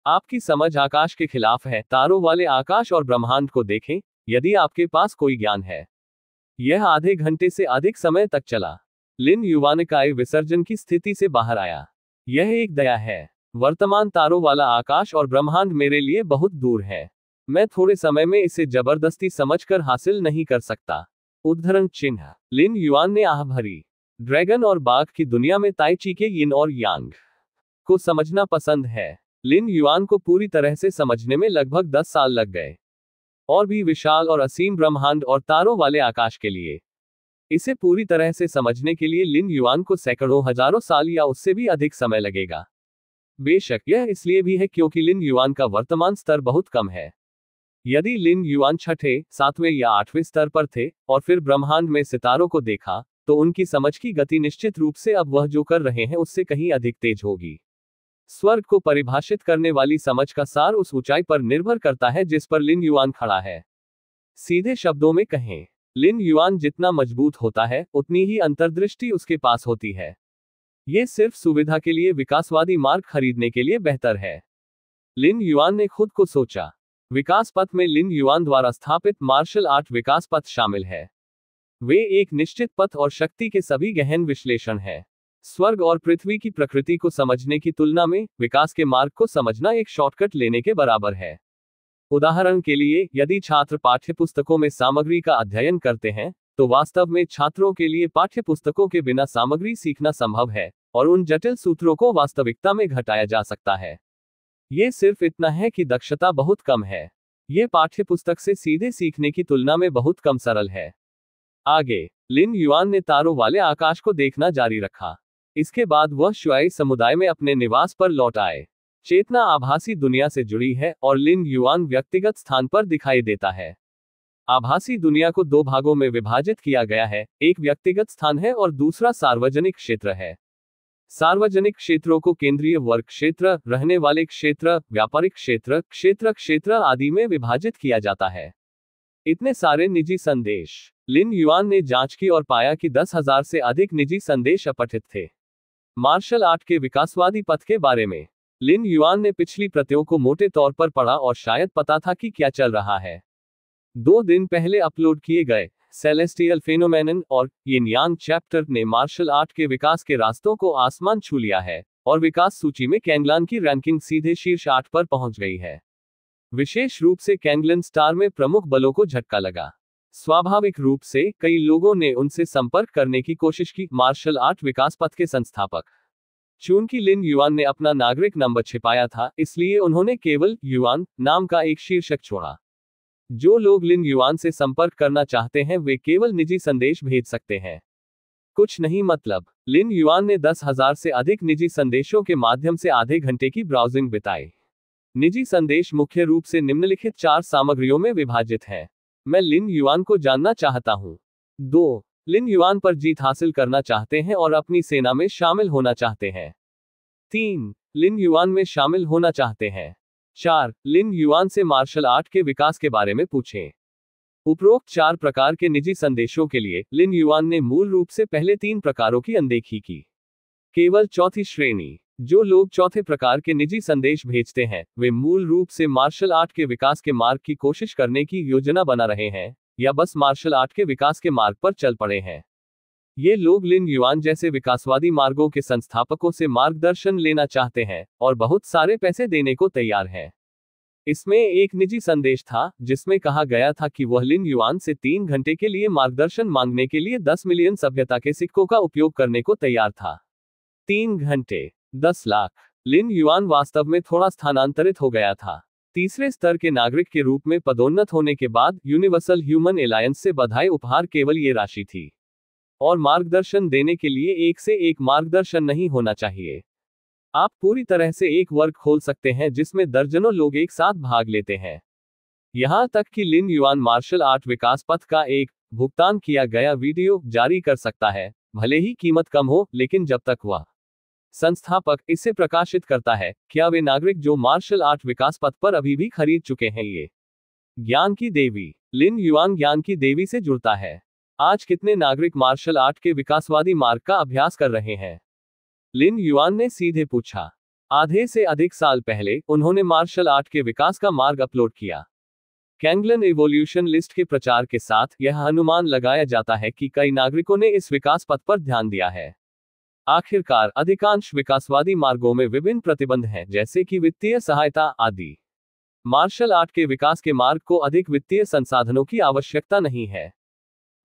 आपकी समझ आकाश के खिलाफ है। तारों वाले आकाश और ब्रह्मांड को देखें, यदि आपके पास कोई ज्ञान है। यह आधे घंटे से अधिक समय तक चला। लिन युआन काय विसर्जन की स्थिति से बाहर आया। यह एक दया है। वर्तमान तारों वाला आकाश और ब्रह्मांड मेरे लिए बहुत दूर है। मैं थोड़े समय में इसे जबरदस्ती समझकर हासिल नहीं कर सकता। उद्धरण चिन्ह। लिन युआन ने आह भरी। ड्रैगन और बाघ की दुनिया में ताई ची के यिन और यांग को समझना पसंद है। लिन युआन को पूरी तरह से समझने में लगभग 10 साल लग गए। और भी विशाल और असीम ब्रह्मांड और तारों वाले आकाश के लिए। इसे पूरी तरह से समझने के लिए लिन युआन को सैकड़ों हजारों साल या उससे भी अधिक समय लगेगा। बेशक यह इसलिए भी है क्योंकि लिन युआन का वर्तमान स्तर बहुत कम है। यदि लिन युआन छठे, सातवें या आठवें स्तर पर थे और फिर ब्रह्मांड में सितारों को देखा, तो उनकी समझ की गति निश्चित रूप से अब वह जो कर रहे हैं उससे कहीं अधिक तेज होगी। स्वर्ग को परिभाषित करने वाली समझ का सार उस ऊंचाई पर निर्भर करता है जिस पर लिन युआन खड़ा है। सीधे शब्दों में कहें, लिन युआन जितना मजबूत होता है उतनी ही अंतर्दृष्टि उसके पास होती है। यह सिर्फ सुविधा के लिए विकासवादी मार्ग खरीदने के लिए बेहतर है। लिन युआन ने खुद को सोचा। विकास पथ में लिन युआन द्वारा स्थापित मार्शल आर्ट विकास पथ शामिल है। वे एक निश्चित पथ और शक्ति के सभी गहन विश्लेषण है। स्वर्ग और पृथ्वी की प्रकृति को समझने की तुलना में विकास के मार्ग को समझना एक शॉर्टकट लेने के बराबर है। उदाहरण के लिए, यदि छात्र पाठ्यपुस्तकों में सामग्री का अध्ययन करते हैं, तो वास्तव में छात्रों के लिए पाठ्यपुस्तकों के बिना सामग्री सीखना संभव है और उन जटिल सूत्रों को वास्तविकता में घटाया जा सकता है। यह सिर्फ इतना है कि दक्षता बहुत कम है। यह पाठ्यपुस्तक से सीधे सीखने की तुलना में बहुत कम सरल है। आगे, लिन युआन ने तारों वाले आकाश को देखना जारी रखा। इसके बाद वह शुआई समुदाय में अपने निवास पर लौट आए। चेतना आभासी दुनिया से जुड़ी है और लिन युआन व्यक्तिगत स्थान पर दिखाई देता है। आभासी दुनिया को दो भागों में विभाजित किया गया है, एक व्यक्तिगत स्थान है और दूसरा सार्वजनिक क्षेत्र है। सार्वजनिक क्षेत्रों को केंद्रीय वर्ग क्षेत्र, रहने वाले क्षेत्र, व्यापारिक क्षेत्र, क्षेत्र आदि में विभाजित किया जाता है। इतने सारे निजी संदेश। लिन युआन ने जांच की और पाया कि 10,000 से अधिक निजी संदेश अपठित थे। मार्शल आर्ट के विकासवादी पथ के बारे में लिन युआन ने पिछली प्रतियों को मोटे तौर पर पढ़ा और शायद पता था कि क्या चल रहा है। 2 दिन पहले अपलोड किए गए सेलेस्टियल फेनोमेनन और यिन यांग चैप्टर ने मार्शल आर्ट के विकास के रास्तों को आसमान छू लिया है और विकास सूची में कैंगलान की रैंकिंग सीधे शीर्ष 8 पर पहुंच गई है। विशेष रूप से कैंगलन स्टार में प्रमुख बलों को झटका लगा। स्वाभाविक रूप से कई लोगों ने उनसे संपर्क करने की कोशिश की। मार्शल आर्ट विकास पथ के संस्थापक। चूंकि लिन युआन ने अपना नागरिक नंबर छिपाया था, इसलिए उन्होंने केवल युआन नाम का एक शीर्षक छोड़ा। जो लोग लिन युआन से संपर्क करना चाहते हैं वे केवल निजी संदेश भेज सकते हैं। कुछ नहीं मतलब। लिन युआन ने 10,000 से अधिक निजी संदेशों के माध्यम से आधे घंटे की ब्राउजिंग बिताई। निजी संदेश मुख्य रूप से निम्नलिखित 4 सामग्रियों में विभाजित हैं। मैं लिन युआन को जानना चाहता हूं। 2. लिन युआन पर जीत हासिल करना चाहते हैं और अपनी सेना में शामिल होना चाहते हैं। 3. लिन युआन में शामिल होना चाहते हैं। 4. लिन युआन से मार्शल आर्ट के विकास के बारे में पूछें। उपरोक्त 4 प्रकार के निजी संदेशों के लिए लिन युआन ने मूल रूप से पहले 3 प्रकारों की अनदेखी की। केवल चौथी श्रेणी। जो लोग चौथे प्रकार के निजी संदेश भेजते हैं, वे मूल रूप से मार्शल आर्ट के विकास के मार्ग की कोशिश करने की योजना बना रहे हैं, या बस मार्शल आर्ट के विकास के मार्ग पर चल पड़े हैं। ये लोग लिन युआन जैसे विकासवादी मार्गों के संस्थापकों से मार्गदर्शन लेना चाहते हैं और बहुत सारे पैसे देने को तैयार हैं। इसमें एक निजी संदेश था जिसमें कहा गया था कि वह लिन युआन से 3 घंटे के लिए मार्गदर्शन मांगने के लिए 10 मिलियन सभ्यता के सिक्कों का उपयोग करने को तैयार था। 3 घंटे, 10 लाख। लिन युआन वास्तव में थोड़ा स्थानांतरित हो गया था। तीसरे स्तर के नागरिक के रूप में पदोन्नत होने के बाद यूनिवर्सल ह्यूमन एलायंस से बधाई उपहार केवल ये राशि थी। और मार्गदर्शन देने के लिए एक से एक मार्गदर्शन नहीं होना चाहिए। आप पूरी तरह से एक वर्ग खोल सकते हैं जिसमें दर्जनों लोग एक साथ भाग लेते हैं। यहां तक कि लिन युआन मार्शल आर्ट विकास पथ का एक भुगतान किया गया वीडियो जारी कर सकता है, भले ही कीमत कम हो, लेकिन जब तक वह संस्थापक इसे प्रकाशित करता है, क्या वे नागरिक जो मार्शल आर्ट विकास पथ पर अभी भी खरीद चुके हैं ये ज्ञान की देवी। लिन युआन ज्ञान की देवी से जुड़ता है। आज कितने नागरिक मार्शल आर्ट के विकासवादी मार्ग का अभ्यास कर रहे हैं? लिन युआन ने सीधे पूछा। आधे से अधिक साल पहले उन्होंने मार्शल आर्ट के विकास का मार्ग अपलोड किया। कैंगलन इवोल्यूशन लिस्ट के प्रचार के साथ यह अनुमान लगाया जाता है कि कई नागरिकों ने इस विकास पथ पर ध्यान दिया है। आखिरकार अधिकांश विकासवादी मार्गों में विभिन्न प्रतिबंध हैं, जैसे कि वित्तीय सहायता आदि। मार्शल आर्ट के विकास के मार्ग को अधिक वित्तीय संसाधनों की आवश्यकता नहीं है।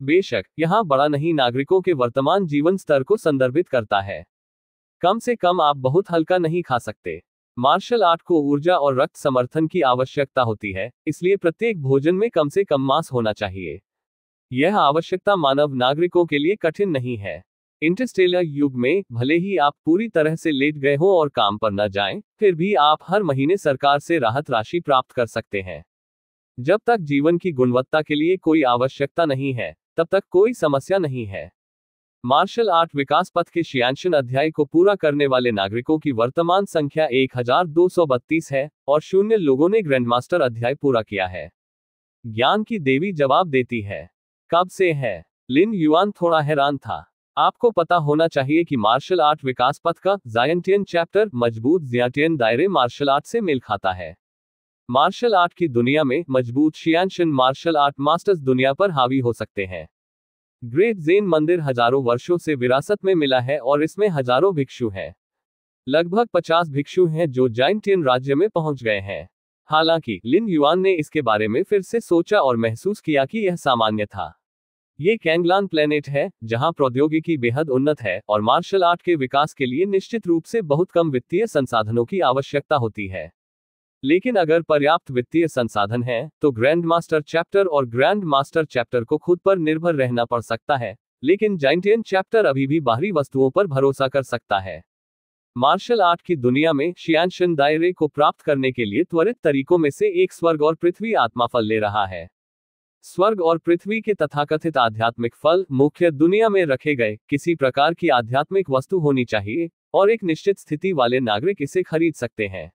बेशक यहां बड़ा नहीं नागरिकों के वर्तमान जीवन स्तर को संदर्भित करता है। कम से कम आप बहुत हल्का नहीं खा सकते। मार्शल आर्ट को ऊर्जा और रक्त समर्थन की आवश्यकता होती है, इसलिए प्रत्येक भोजन में कम से कम मांस होना चाहिए। यह आवश्यकता मानव नागरिकों के लिए कठिन नहीं है। इंटरस्टेलर युग में भले ही आप पूरी तरह से लेट गए हों और काम पर न जाएं, फिर भी आप हर महीने सरकार से राहत राशि प्राप्त कर सकते हैं। जब तक जीवन की गुणवत्ता के लिए कोई आवश्यकता नहीं है, तब तक कोई समस्या नहीं है। मार्शल आर्ट विकास पथ के शियान्शन अध्याय को पूरा करने वाले नागरिकों की वर्तमान संख्या 1232 है और 0 लोगों ने ग्रैंडमास्टर अध्याय पूरा किया है। ज्ञान की देवी जवाब देती है। कब से है? लिन युआन थोड़ा हैरान था। आपको पता होना चाहिए कि मार्शल आर्ट विकास पथ का जायंटियन चैप्टर मजबूत जियाटियन दायरे मार्शल आर्ट से मेल खाता है। मार्शल आर्ट की दुनिया में मजबूत शियान्शन मार्शल आर्ट मास्टर्स दुनिया पर हावी हो सकते हैं। ग्रेट ज़ेन मंदिर हजारों वर्षों से विरासत में मिला है और इसमें हजारों भिक्षु हैं। लगभग 50 भिक्षु हैं जो जायंटियन राज्य में पहुंच गए हैं। हालांकि लिन युआन ने इसके बारे में फिर से सोचा और महसूस किया कि यह सामान्य था। ये कैंगलान प्लेनेट है जहां प्रौद्योगिकी बेहद उन्नत है और मार्शल आर्ट के विकास के लिए निश्चित रूप से बहुत कम वित्तीय संसाधनों की आवश्यकता होती है। लेकिन अगर पर्याप्त वित्तीय संसाधन हैं, तो ग्रैंड मास्टर चैप्टर और ग्रैंड मास्टर चैप्टर को खुद पर निर्भर रहना पड़ सकता है, लेकिन जायंटियन चैप्टर अभी भी बाहरी वस्तुओं पर भरोसा कर सकता है। मार्शल आर्ट की दुनिया में शियान्शन दायरे को प्राप्त करने के लिए त्वरित तरीकों में से एक स्वर्ग और पृथ्वी आत्मा फल ले रहा है। स्वर्ग और पृथ्वी के तथाकथित आध्यात्मिक फल मुख्य दुनिया में रखे गए किसी प्रकार की आध्यात्मिक वस्तु होनी चाहिए और एक निश्चित स्थिति वाले नागरिक इसे खरीद सकते हैं।